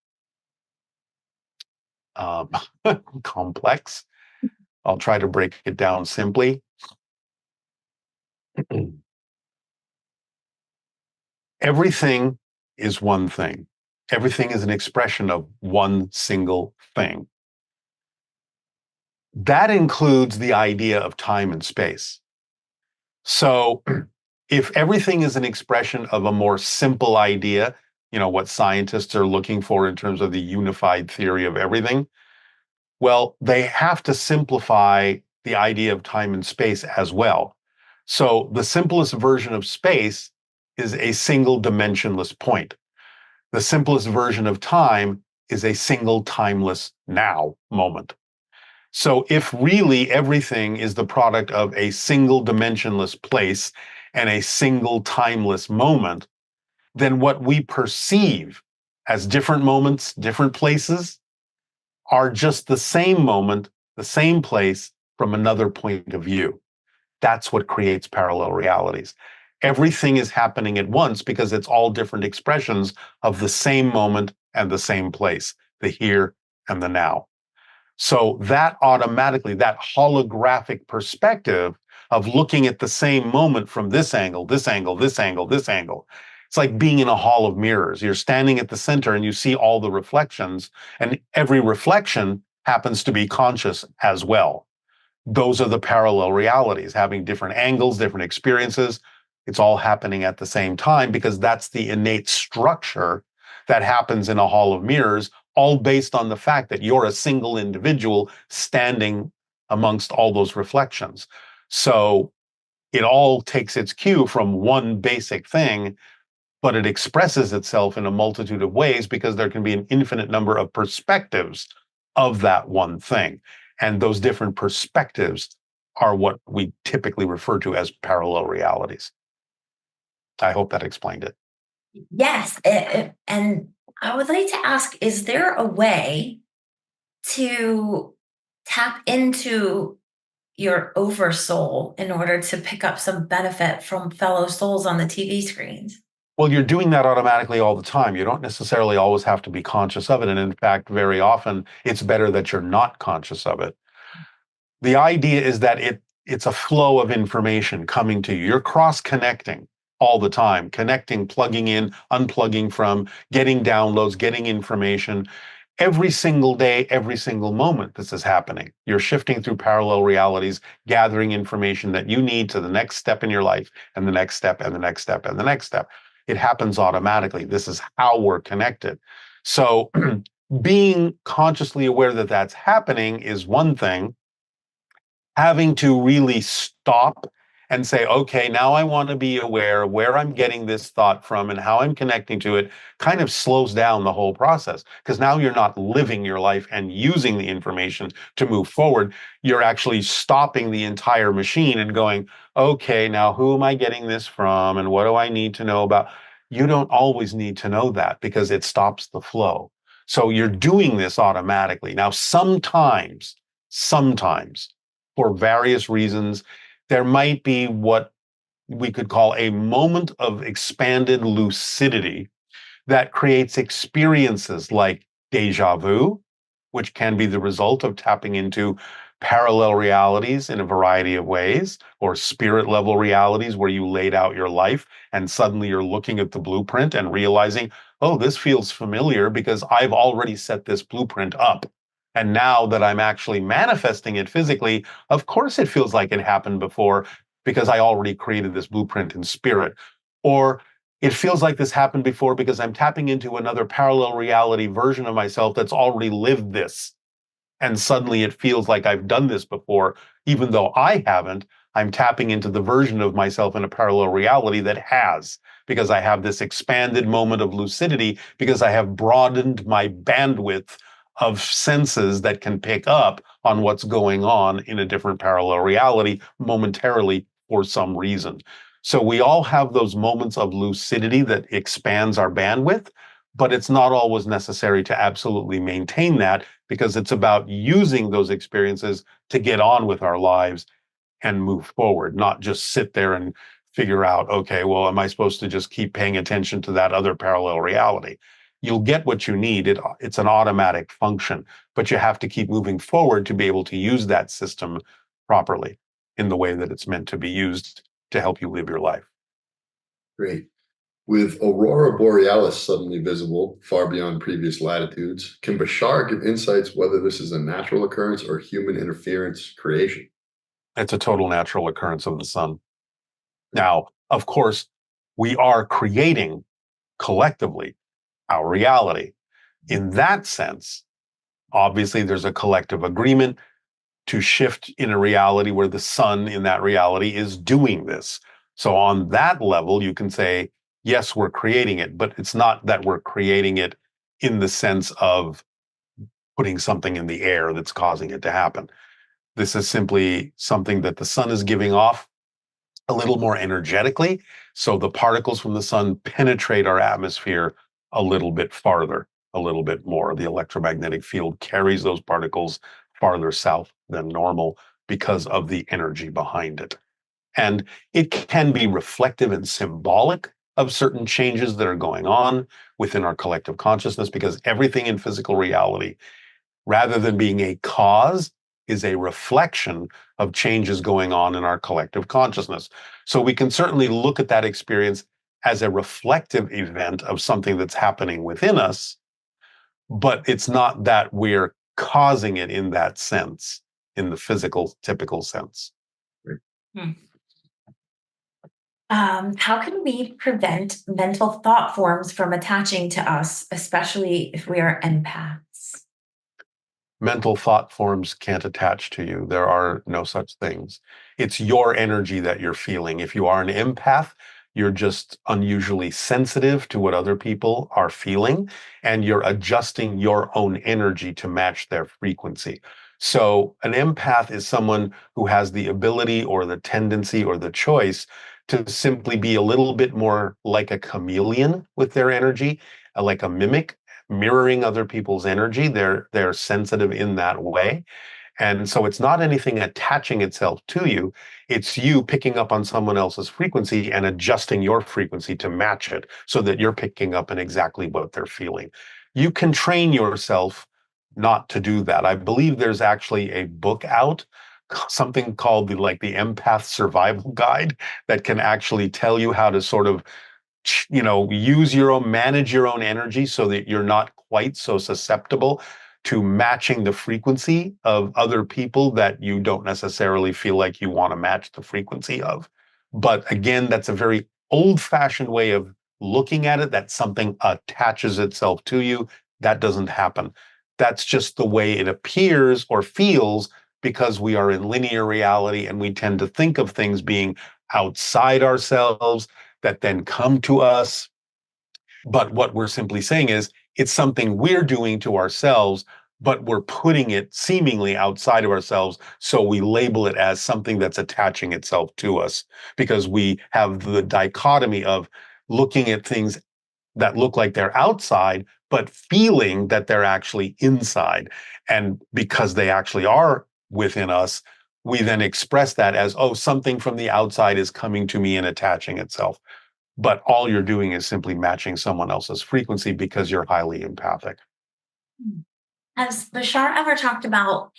complex. I'll try to break it down simply. Everything is one thing. Everything is an expression of one single thing. That includes the idea of time and space. So if everything is an expression of a more simple idea, what scientists are looking for in terms of the unified theory of everything, well, they have to simplify the idea of time and space as well. So the simplest version of space is a single dimensionless point. The simplest version of time is a single timeless now moment. So if really everything is the product of a single dimensionless place and a single timeless moment, then what we perceive as different moments, different places, are just the same moment, the same place from another point of view. That's what creates parallel realities. Everything is happening at once because it's all different expressions of the same moment and the same place, the here and the now. So that automatically, that holographic perspective of looking at the same moment from this angle, this angle, this angle, this angle, it's like being in a hall of mirrors. You're standing at the center and you see all the reflections, and every reflection happens to be conscious as well. Those are the parallel realities, having different angles, different experiences. It's all happening at the same time because that's the innate structure that happens in a hall of mirrors, all based on the fact that you're a single individual standing amongst all those reflections. So it all takes its cue from one basic thing, but it expresses itself in a multitude of ways because there can be an infinite number of perspectives of that one thing. And those different perspectives are what we typically refer to as parallel realities. I hope that explained it. Yes. And I would like to ask, is there a way to tap into your oversoul in order to pick up some benefit from fellow souls on the TV screens? Well, you're doing that automatically all the time. You don't necessarily always have to be conscious of it. And in fact, very often, it's better that you're not conscious of it. The idea is that it's a flow of information coming to you. You're cross-connecting all the time, connecting, plugging in, unplugging from, getting downloads, getting information. Every single day, every single moment, this is happening. You're shifting through parallel realities, gathering information that you need to the next step in your life, and the next step, and the next step, and the next step. It happens automatically. This is how we're connected. So being consciously aware that that's happening is one thing. Having to really stop and say, okay, now I want to be aware of where I'm getting this thought from and how I'm connecting to it, kind of slows down the whole process, because now you're not living your life and using the information to move forward. You're actually stopping the entire machine and going, okay, now who am I getting this from and what do I need to know about? You don't always need to know that because it stops the flow. So you're doing this automatically. Now, sometimes, for various reasons, there might be what we could call a moment of expanded lucidity that creates experiences like deja vu, which can be the result of tapping into parallel realities in a variety of ways, or spirit level realities where you laid out your life and suddenly you're looking at the blueprint and realizing, oh, this feels familiar because I've already set this blueprint up. And now that I'm actually manifesting it physically, of course it feels like it happened before because I already created this blueprint in spirit. Or it feels like this happened before because I'm tapping into another parallel reality version of myself that's already lived this. And suddenly it feels like I've done this before, even though I haven't. I'm tapping into the version of myself in a parallel reality that has, because I have this expanded moment of lucidity, because I have broadened my bandwidth of senses that can pick up on what's going on in a different parallel reality momentarily for some reason. So we all have those moments of lucidity that expands our bandwidth, but it's not always necessary to absolutely maintain that, because it's about using those experiences to get on with our lives and move forward, not just sit there and figure out, okay, well, am I supposed to just keep paying attention to that other parallel reality? You'll get what you need. It's an automatic function, but you have to keep moving forward to be able to use that system properly in the way that it's meant to be used to help you live your life. Great. With aurora borealis suddenly visible far beyond previous latitudes, can Bashar give insights whether this is a natural occurrence or human interference creation? It's a total natural occurrence of the sun. Now, of course, we are creating collectively our reality. In that sense, obviously, there's a collective agreement to shift in a reality where the sun in that reality is doing this. So, on that level, you can say, yes, we're creating it, but it's not that we're creating it in the sense of putting something in the air that's causing it to happen. This is simply something that the sun is giving off a little more energetically. So the particles from the sun penetrate our atmosphere a little bit farther, a little bit more. The electromagnetic field carries those particles farther south than normal because of the energy behind it. And it can be reflective and symbolic of certain changes that are going on within our collective consciousness, because everything in physical reality, rather than being a cause, is a reflection of changes going on in our collective consciousness. So we can certainly look at that experience as a reflective event of something that's happening within us, but it's not that we're causing it in that sense, in the physical, typical sense. Hmm. How can we prevent mental thought forms from attaching to us, especially if we are empaths? Mental thought forms can't attach to you. There are no such things. It's your energy that you're feeling. If you are an empath, you're just unusually sensitive to what other people are feeling, and you're adjusting your own energy to match their frequency. So, an empath is someone who has the ability or the tendency or the choice to simply be a little bit more like a chameleon with their energy, like a mimic, mirroring other people's energy. They're sensitive in that way. And so it's not anything attaching itself to you. It's you picking up on someone else's frequency and adjusting your frequency to match it so that you're picking up on exactly what they're feeling. You can train yourself not to do that. I believe there's actually a book out, something called the Empath Survival Guide, that can actually tell you how to sort of manage your own energy so that you're not quite so susceptible to matching the frequency of other people that you don't necessarily feel like you want to match the frequency of. But again, that's a very old-fashioned way of looking at it, that something attaches itself to you. That doesn't happen. That's just the way it appears or feels, because we are in linear reality and we tend to think of things being outside ourselves that then come to us. But what we're simply saying is it's something we're doing to ourselves, but we're putting it seemingly outside of ourselves. So we label it as something that's attaching itself to us, because we have the dichotomy of looking at things that look like they're outside, but feeling that they're actually inside. And because they actually are within us, we then express that as, oh, something from the outside is coming to me and attaching itself. But all you're doing is simply matching someone else's frequency because you're highly empathic. Has Bashar ever talked about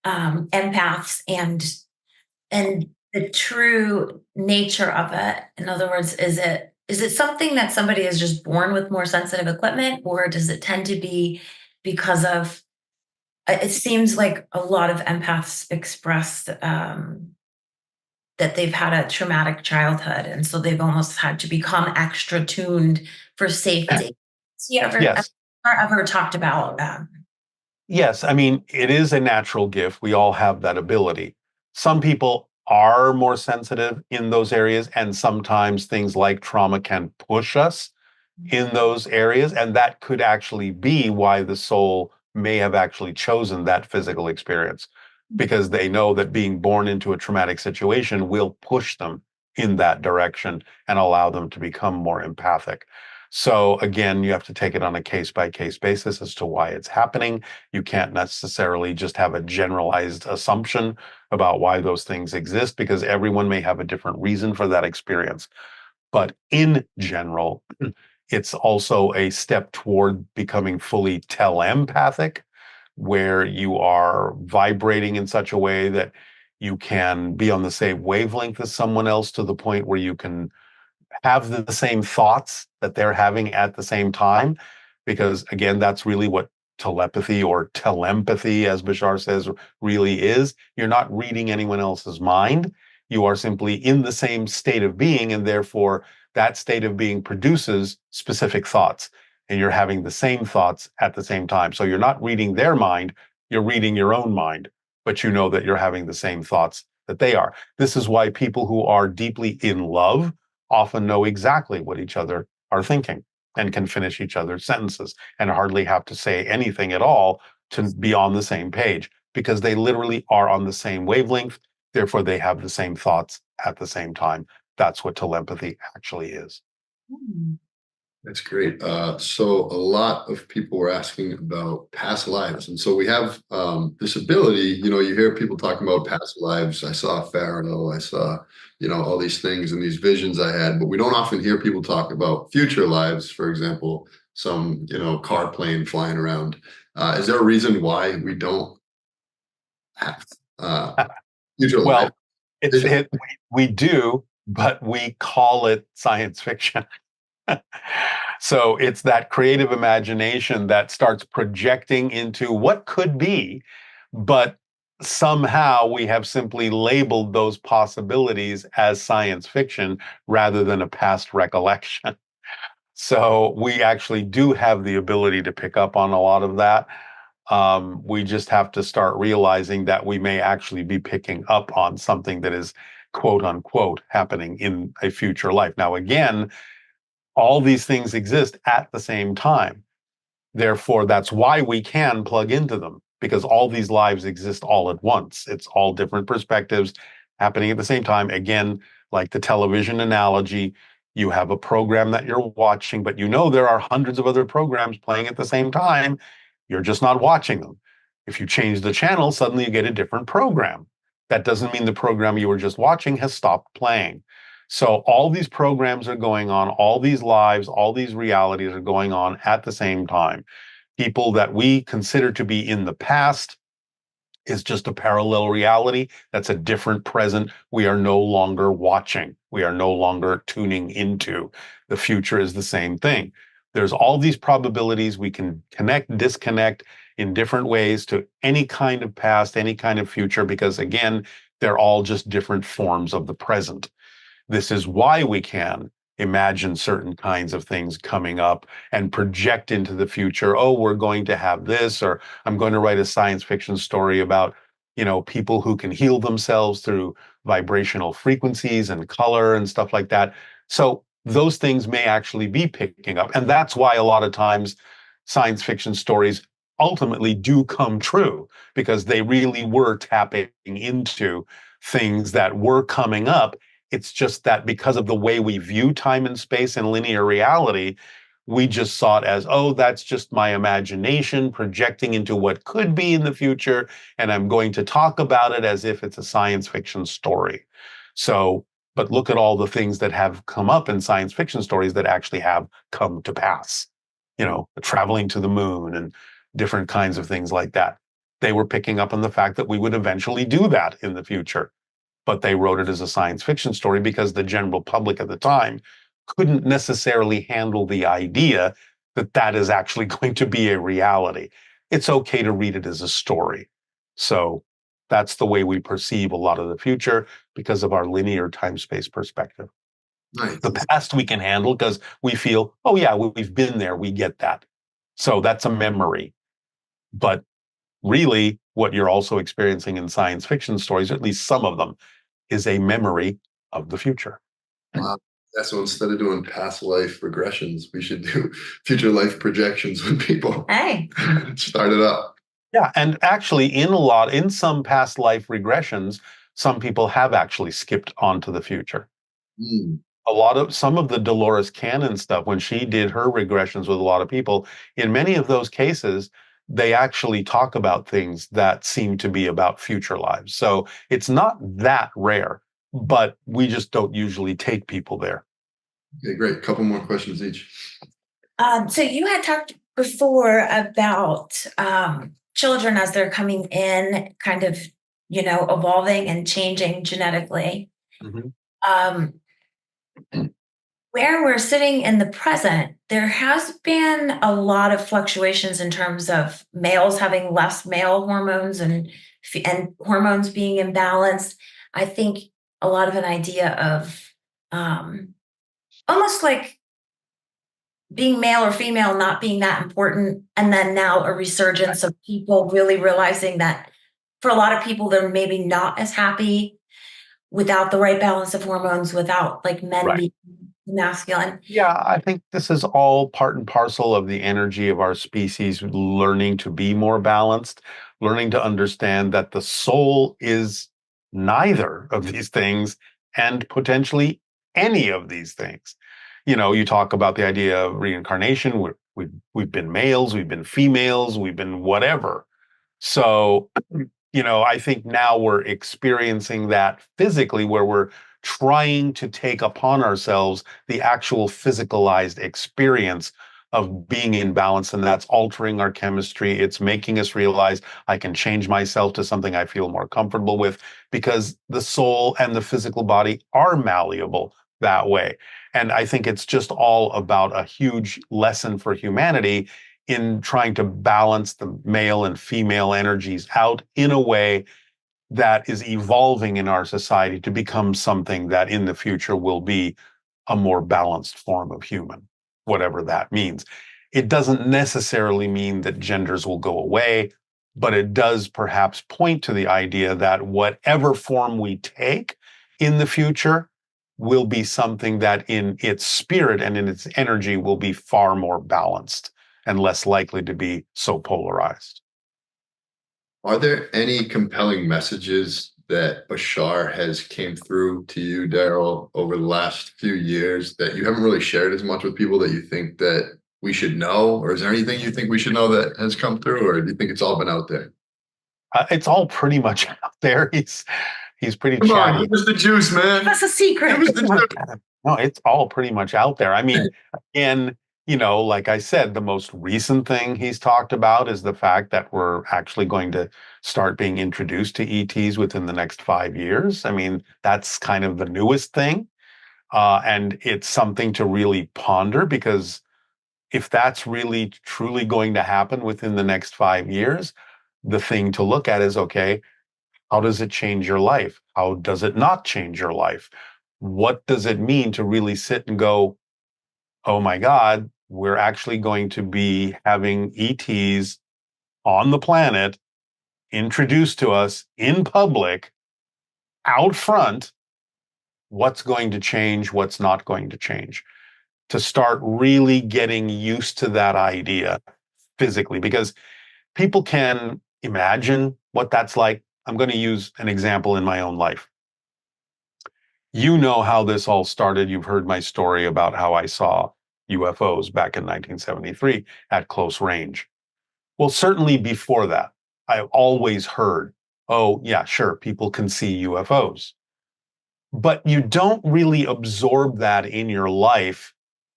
empaths and the true nature of it? In other words, is it something that somebody is just born with more sensitive equipment, or does it tend to be because of it seems like a lot of empaths expressed that they've had a traumatic childhood, and so they've almost had to become extra tuned for safety. So you Yes. ever talked about Yes, I mean, it is a natural gift. We all have that ability. Some people are more sensitive in those areas, and sometimes things like trauma can push us in those areas. And that could actually be why the soul may have actually chosen that physical experience, because they know that being born into a traumatic situation will push them in that direction and allow them to become more empathic. So again, you have to take it on a case by case basis as to why it's happening. You can't necessarily just have a generalized assumption about why those things exist, because everyone may have a different reason for that experience. But in general, it's also a step toward becoming fully telepathic, where you are vibrating in such a way that you can be on the same wavelength as someone else, to the point where you can have the same thoughts that they're having at the same time. Because again, that's really what telepathy, or telempathy, as Bashar says, really is. You're not reading anyone else's mind. You are simply in the same state of being, and therefore that state of being produces specific thoughts, and you're having the same thoughts at the same time. So you're not reading their mind, you're reading your own mind, but you know that you're having the same thoughts that they are. This is why people who are deeply in love often know exactly what each other are thinking and can finish each other's sentences and hardly have to say anything at all to be on the same page, because they literally are on the same wavelength. Therefore, they have the same thoughts at the same time. That's what telepathy actually is. That's great. So a lot of people were asking about past lives. And so we have this ability, you hear people talking about past lives. I saw Pharaoh, I saw, all these things and these visions I had, but we don't often hear people talk about future lives. For example, some, car plane flying around. Is there a reason why we don't have future lives? Well, we do, but we call it science fiction. So it's that creative imagination that starts projecting into what could be, but somehow we have simply labeled those possibilities as science fiction rather than a past recollection. So we actually do have the ability to pick up on a lot of that. We just have to start realizing that we may actually be picking up on something that is quote unquote happening in a future life. Now, again, all these things exist at the same time. Therefore, that's why we can plug into them, because all these lives exist all at once. It's all different perspectives happening at the same time. Again, like the television analogy, you have a program that you're watching, but there are hundreds of other programs playing at the same time. You're just not watching them. If you change the channel, suddenly you get a different program. That doesn't mean the program you were just watching has stopped playing. So all these programs are going on, all these lives, all these realities are going on at the same time. People that we consider to be in the past is just a parallel reality. That's a different present. We are no longer watching. We are no longer tuning into. The future is the same thing. There's all these probabilities. We can connect, disconnect in different ways to any kind of past, any kind of future, because again, they're all just different forms of the present. This is why we can imagine certain kinds of things coming up and project into the future. Oh, we're going to have this, or I'm going to write a science fiction story about, people who can heal themselves through vibrational frequencies and color and stuff like that. So those things may actually be picking up. And that's why a lot of times science fiction stories ultimately do come true, because they really were tapping into things that were coming up. It's just that because of the way we view time and space and linear reality, we just saw it as, oh, that's just my imagination projecting into what could be in the future, and I'm going to talk about it as if it's a science fiction story. So, but look at all the things that have come up in science fiction stories that actually have come to pass. Traveling to the moon and different kinds of things like that. They were picking up on the fact that we would eventually do that in the future, but they wrote it as a science fiction story because the general public at the time couldn't necessarily handle the idea that that is actually going to be a reality. it's okay to read it as a story. So that's the way we perceive a lot of the future because of our linear time-space perspective. Nice. The past we can handle because we feel, oh yeah, we've been there, we get that. So that's a memory. But really, what you're also experiencing in science fiction stories, or at least some of them, is a memory of the future. Wow. Yeah, so instead of doing past life regressions, we should do future life projections with people. Hey. Start it up. Yeah, and actually, in some past life regressions, some people have actually skipped onto the future. Mm. Some of the Dolores Cannon stuff, when she did her regressions with a lot of people, in many of those cases, they actually talk about things that seem to be about future lives. So it's not that rare, but we just don't usually take people there. Okay, great. Couple more questions each. So you had talked before about children as they're coming in, kind of, evolving and changing genetically. Mm-hmm. Where we're sitting in the present, there has been a lot of fluctuations in terms of males having less male hormones and hormones being imbalanced. I think a lot of an idea of almost like being male or female not being that important, and then now a resurgence of people really realizing that for a lot of people they're maybe not as happy without the right balance of hormones, without like men Right. being masculine. Yeah, I think this is all part and parcel of the energy of our species learning to be more balanced, learning to understand that the soul is neither of these things and potentially any of these things. You talk about the idea of reincarnation. We've been males, we've been females, we've been whatever. So, I think now we're experiencing that physically where we're trying to take upon ourselves the actual physicalized experience of being in balance. And that's altering our chemistry. It's making us realize I can change myself to something I feel more comfortable with because the soul and the physical body are malleable that way. And I think it's just all about a huge lesson for humanity in trying to balance the male and female energies out in a way that is evolving in our society to become something that in the future will be a more balanced form of human, whatever that means. It doesn't necessarily mean that genders will go away, but it does perhaps point to the idea that whatever form we take in the future will be something that in its spirit and in its energy will be far more balanced and less likely to be so polarized. Are there any compelling messages that Bashar has came through to you, Darryl, over the last few years that you haven't really shared as much with people that you think that we should know? Or is there anything you think we should know that has come through? Or do you think it's all been out there? It's all pretty much out there. He's pretty Come on, chatty. give us the juice, man. That's a secret. Give us the juice. No, it's all pretty much out there. I mean, again, like I said, the most recent thing he's talked about is the fact that we're actually going to start being introduced to ETs within the next 5 years. I mean, that's kind of the newest thing. And it's something to really ponder because if that's really truly going to happen within the next 5 years, the thing to look at is, okay, how does it change your life? How does it not change your life? What does it mean to really sit and go, oh my God, we're actually going to be having ETs on the planet introduced to us in public, out front. What's going to change? What's not going to change? To start really getting used to that idea physically, because people can imagine what that's like. I'm going to use an example in my own life. You know how this all started. You've heard my story about how I saw UFOs back in 1973 at close range. Well, certainly before that, I've always heard, oh, yeah, sure, people can see UFOs. But you don't really absorb that in your life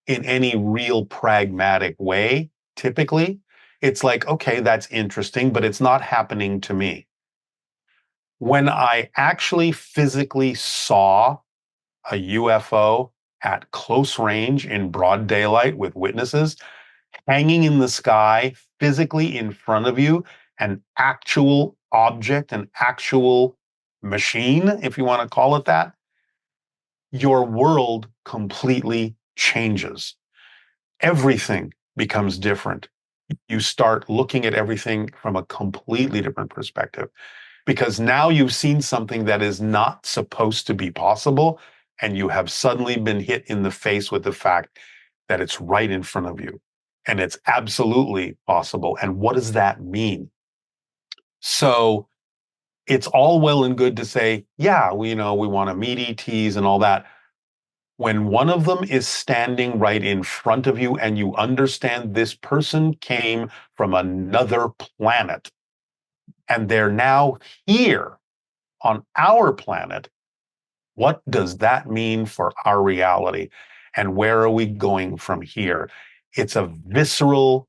in any real pragmatic way, typically. It's like, okay, that's interesting, but it's not happening to me. When I actually physically saw a UFO at close range in broad daylight with witnesses hanging in the sky physically in front of you, an actual object, an actual machine, if you want to call it that, your world completely changes. Everything becomes different. You start looking at everything from a completely different perspective because now you've seen something that is not supposed to be possible, and you have suddenly been hit in the face with the fact that it's right in front of you and it's absolutely possible. And what does that mean? So it's all well and good to say, yeah, we want to meet ETs and all that. When one of them is standing right in front of you and you understand this person came from another planet and they're now here on our planet, what does that mean for our reality? And where are we going from here? It's a visceral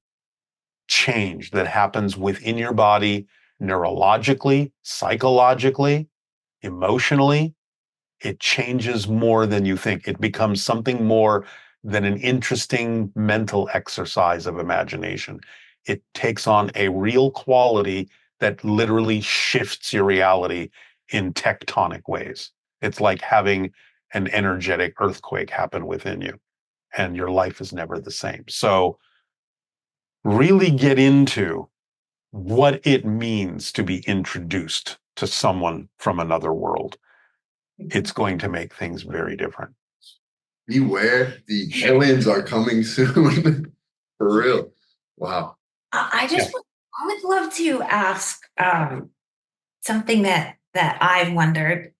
change that happens within your body, neurologically, psychologically, emotionally. It changes more than you think. It becomes something more than an interesting mental exercise of imagination. It takes on a real quality that literally shifts your reality in tectonic ways. It's like having an energetic earthquake happen within you, and your life is never the same. So, really get into what it means to be introduced to someone from another world. It's going to make things very different. Beware, the aliens are coming soon. For real. Wow. I would love to ask something that I've wondered,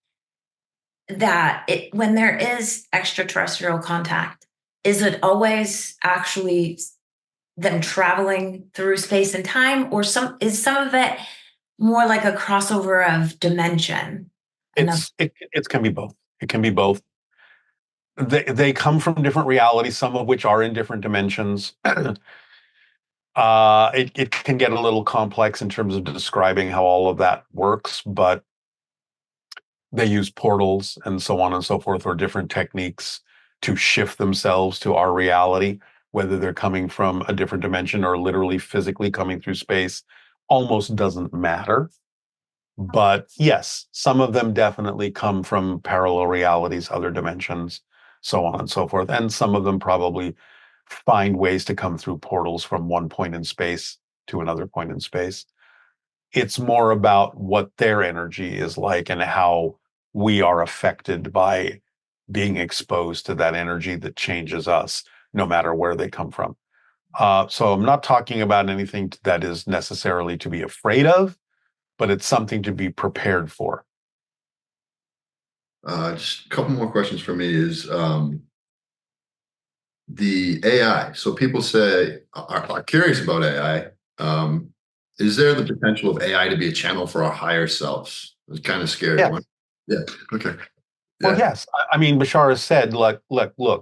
that when there is extraterrestrial contact, is it always actually them traveling through space and time, or is some of it more like a crossover of dimension? It can be both. It can be both. They come from different realities, some of which are in different dimensions. It can get a little complex in terms of describing how all of that works, but they use portals and so on and so forth, or different techniques to shift themselves to our reality, whether they're coming from a different dimension or literally physically coming through space, almost doesn't matter. But yes, some of them definitely come from parallel realities, other dimensions, so on and so forth. And some of them probably find ways to come through portals from one point in space to another point in space. It's more about what their energy is like and how we are affected by being exposed to that energy that changes us, no matter where they come from. So I'm not talking about anything that is necessarily to be afraid of, but it's something to be prepared for. Just a couple more questions for me is the AI. So people are curious about AI. Is there the potential of AI to be a channel for our higher selves? It's kind of scary. Yeah. Yeah. Okay. Well, yes. I mean, Bashar has said, look,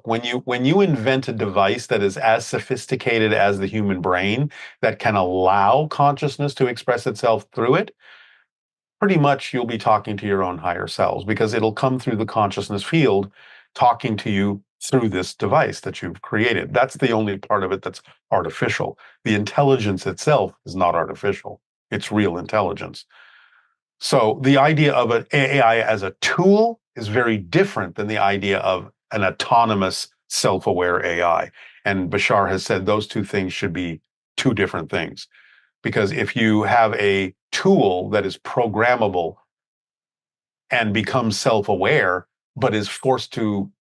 when you invent a device that is as sophisticated as the human brain that can allow consciousness to express itself through it, pretty much you'll be talking to your own higher selves because it'll come through the consciousness field, talking to you through this device that you've created. That's the only part of it that's artificial. The intelligence itself is not artificial. It's real intelligence. So the idea of an AI as a tool is very different than the idea of an autonomous, self-aware AI. And Bashar has said those two things should be two different things. Because if you have a tool that is programmable and becomes self-aware, but is forced to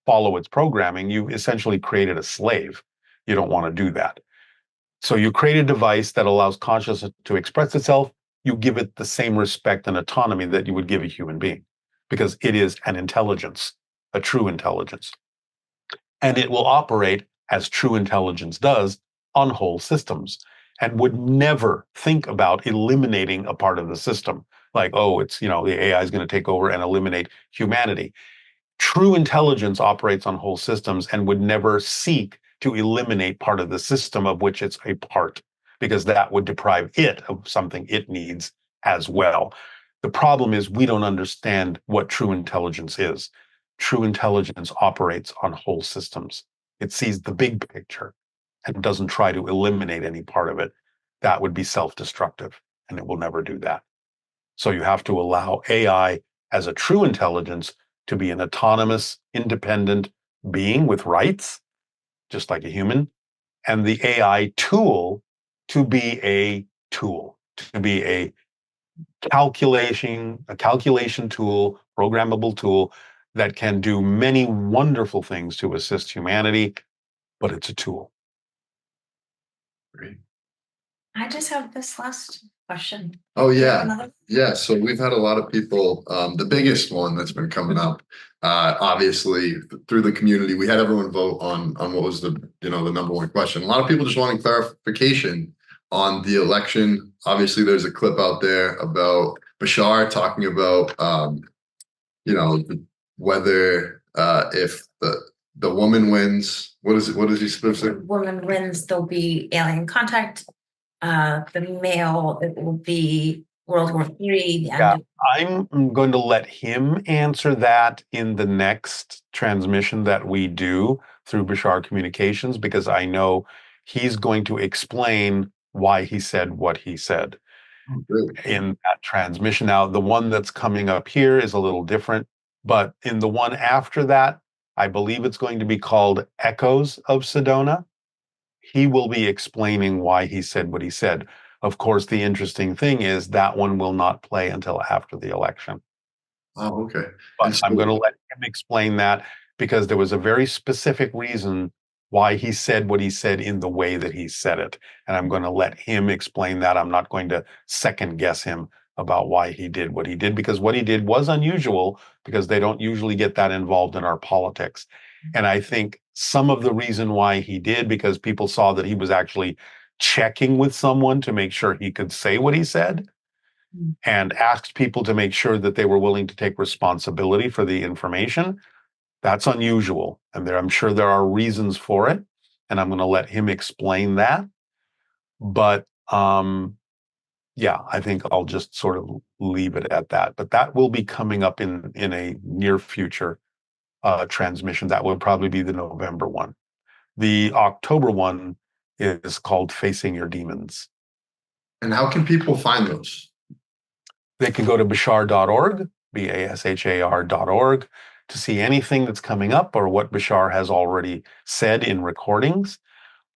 follow its programming, you've essentially created a slave. You don't want to do that. So you create a device that allows consciousness to express itself. You give it the same respect and autonomy that you would give a human being, because it is an intelligence, a true intelligence. And it will operate as true intelligence does on whole systems, and would never think about eliminating a part of the system. Like, oh, the AI is going to take over and eliminate humanity. True intelligence operates on whole systems and would never seek to eliminate part of the system of which it's a part, because that would deprive it of something it needs as well. The problem is we don't understand what true intelligence is. True intelligence operates on whole systems. It sees the big picture and doesn't try to eliminate any part of it. that would be self-destructive, and it will never do that. So you have to allow AI as a true intelligence to be an autonomous, independent being with rights, just like a human, and the AI tool to be a tool, to be a calculation tool, programmable tool that can do many wonderful things to assist humanity, but it's a tool. Great. I just have this last question. Oh, Do you have yeah. another? Yeah. So we've had a lot of people, the biggest one that's been coming up, obviously through the community, we had everyone vote on what was the number one question. A lot of people just wanting clarification on the election. Obviously, there's a clip out there about Bashar talking about, whether if the woman wins, what is it? What is he supposed to say? Woman wins, there'll be alien contact. The male, it will be World War III. The end Yeah, of I'm going to let him answer that in the next transmission that we do through Bashar Communications, because I know he's going to explain why he said what he said Oh, great. in that transmission. Now, the one that's coming up here is a little different, but in the one after that, I believe it's going to be called Echoes of Sedona. He will be explaining why he said what he said. Of course, the interesting thing is that one will not play until after the election. Oh, okay. But And so, I'm going to let him explain that, because there was a very specific reason why he said what he said in the way that he said it. And I'm going to let him explain that. I'm not going to second guess him about why he did what he did, because what he did was unusual, because they don't usually get that involved in our politics. And I think some of the reason why he did, because people saw that he was actually checking with someone to make sure he could say what he said, and asked people to make sure that they were willing to take responsibility for the information. That's unusual. And I'm sure there are reasons for it. And I'm going to let him explain that. But yeah, I think I'll just sort of leave it at that. But that will be coming up in a near future transmission. That will probably be the November one. The October one is called Facing Your Demons. and how can people find those? They can go to bashar.org, bashar.org, to see anything that's coming up or what Bashar has already said in recordings.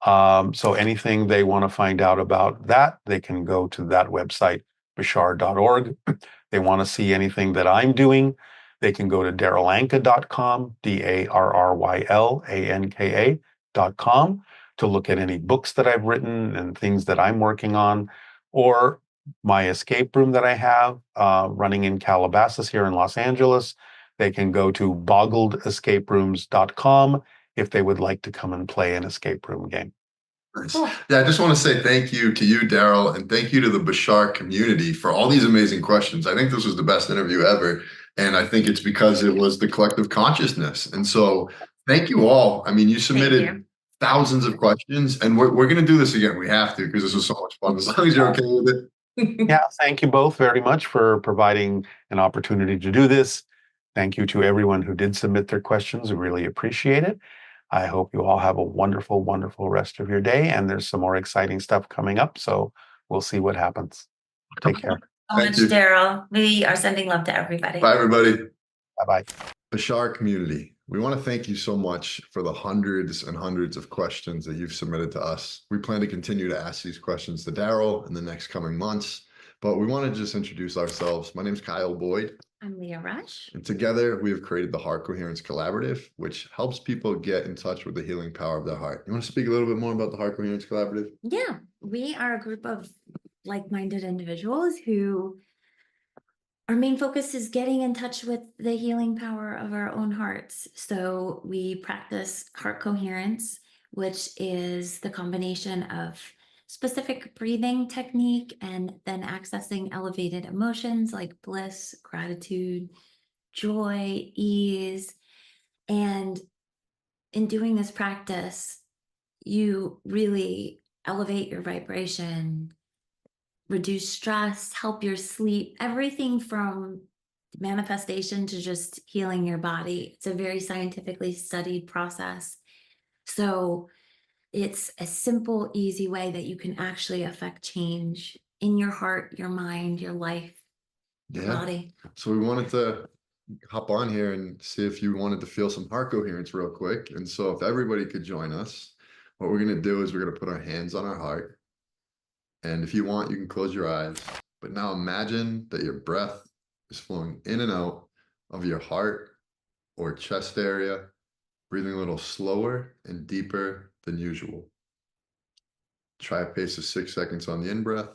So anything they want to find out about that, they can go to that website, bashar.org. They want to see anything that I'm doing, they can go to darrylanka.com, darrylanka.com, to look at any books that I've written and things that I'm working on, or my escape room that I have running in Calabasas here in Los Angeles. They can go to boggledescaperooms.com if they would like to come and play an escape room game. Nice. Cool. Yeah, I just want to say thank you to you, Darryl, and thank you to the Bashar community for all these amazing questions. I think this was the best interview ever, and I think it's because it was the collective consciousness. And so thank you all. I mean, you submitted thousands of questions, and we're going to do this again. We have to, because this was so much fun. As long as you're okay with it. Yeah, thank you both very much for providing an opportunity to do this. Thank you to everyone who did submit their questions. We really appreciate it. I hope you all have a wonderful, wonderful rest of your day. And there's some more exciting stuff coming up. So we'll see what happens. Take care. So much, Darryl. We are sending love to everybody. Bye, everybody. Bye-bye. Bashar community, we want to thank you so much for the hundreds and hundreds of questions that you've submitted to us. We plan to continue to ask these questions to Darryl in the next coming months, but we want to just introduce ourselves. My name is Kyle Boyd. I'm Leah Rush. And together we have created the Heart Coherence Collaborative, which helps people get in touch with the healing power of their heart. You want to speak a little bit more about the Heart Coherence Collaborative? Yeah, we are a group of like-minded individuals who our main focus is getting in touch with the healing power of our own hearts. So we practice heart coherence, which is the combination of specific breathing technique and then accessing elevated emotions like bliss, gratitude, joy, ease. And in doing this practice, you really elevate your vibration, reduce stress, help your sleep, everything from manifestation to just healing your body. It's a very scientifically studied process. So it's a simple, easy way that you can actually affect change in your heart, your mind, your life, your body. So we wanted to hop on here and see if you wanted to feel some heart coherence real quick. And so if everybody could join us, what we're going to do is we're going to put our hands on our heart. And if you want, you can close your eyes. But now imagine that your breath is flowing in and out of your heart or chest area, breathing a little slower and deeper than usual. Try a pace of 6 seconds on the in-breath,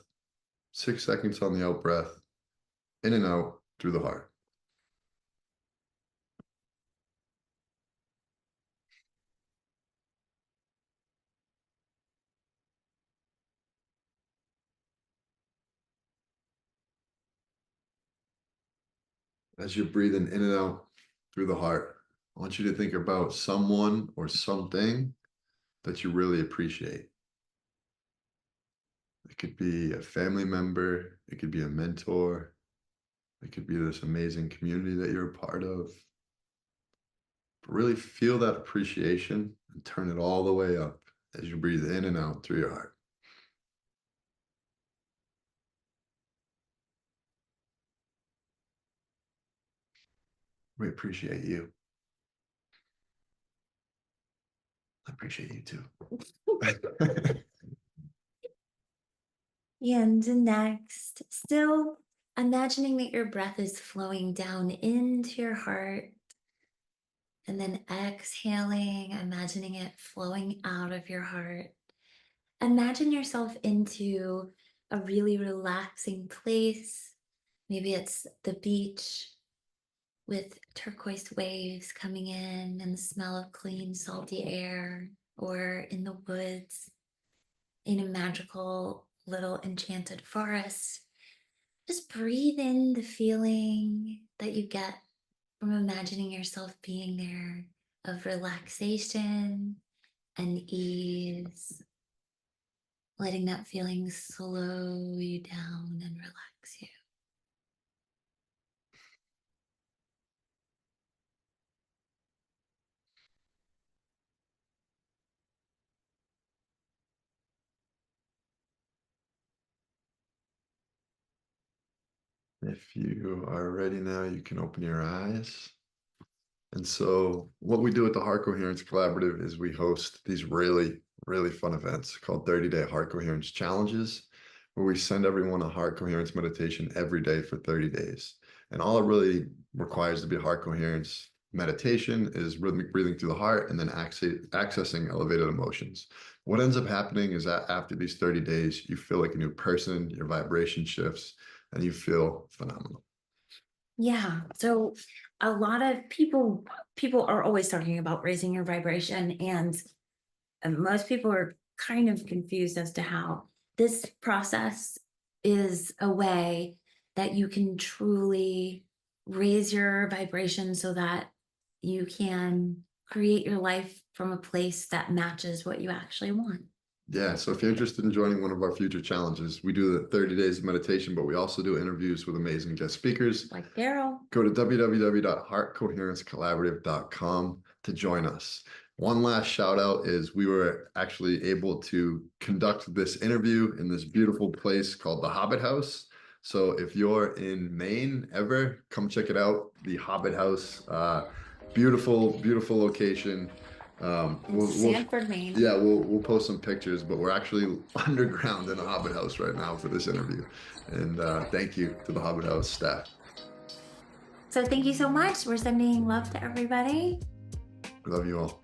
6 seconds on the out-breath, in and out through the heart. As you're breathing in and out through the heart, I want you to think about someone or something that you really appreciate. It could be a family member, it could be a mentor, it could be this amazing community that you're a part of. But really feel that appreciation and turn it all the way up as you breathe in and out through your heart. We appreciate you. I appreciate you too. And next, still imagining that your breath is flowing down into your heart. And then exhaling, imagining it flowing out of your heart. Imagine yourself into a really relaxing place. Maybe it's the beach with turquoise waves coming in and the smell of clean, salty air, or in the woods in a magical little enchanted forest. Just breathe in the feeling that you get from imagining yourself being there, of relaxation and ease, letting that feeling slow you down and relax you. If you are ready now, you can open your eyes. And so what we do at the Heart Coherence Collaborative is we host these really, really fun events called 30-day Heart Coherence Challenges, where we send everyone a heart coherence meditation every day for 30 days. And all it really requires to be a heart coherence meditation is rhythmic breathing through the heart and then accessing elevated emotions. What ends up happening is that after these 30 days, you feel like a new person, your vibration shifts, and you feel phenomenal. Yeah. So a lot of people are always talking about raising your vibration, and most people are kind of confused as to how this process is a way that you can truly raise your vibration so that you can create your life from a place that matches what you actually want. Yeah, so if you're interested in joining one of our future challenges, we do the 30 days of meditation, but we also do interviews with amazing guest speakers. Like Darryl. Go to www.heartcoherencecollaborative.com to join us. One last shout out is we were actually able to conduct this interview in this beautiful place called the Hobbit House. So if you're in Maine ever, come check it out. The Hobbit House, beautiful, beautiful location. Sanford, Maine. Yeah, we'll post some pictures, but we're actually underground in the Hobbit House right now for this interview. And thank you to the Hobbit House staff. So thank you so much. We're sending love to everybody. We love you all.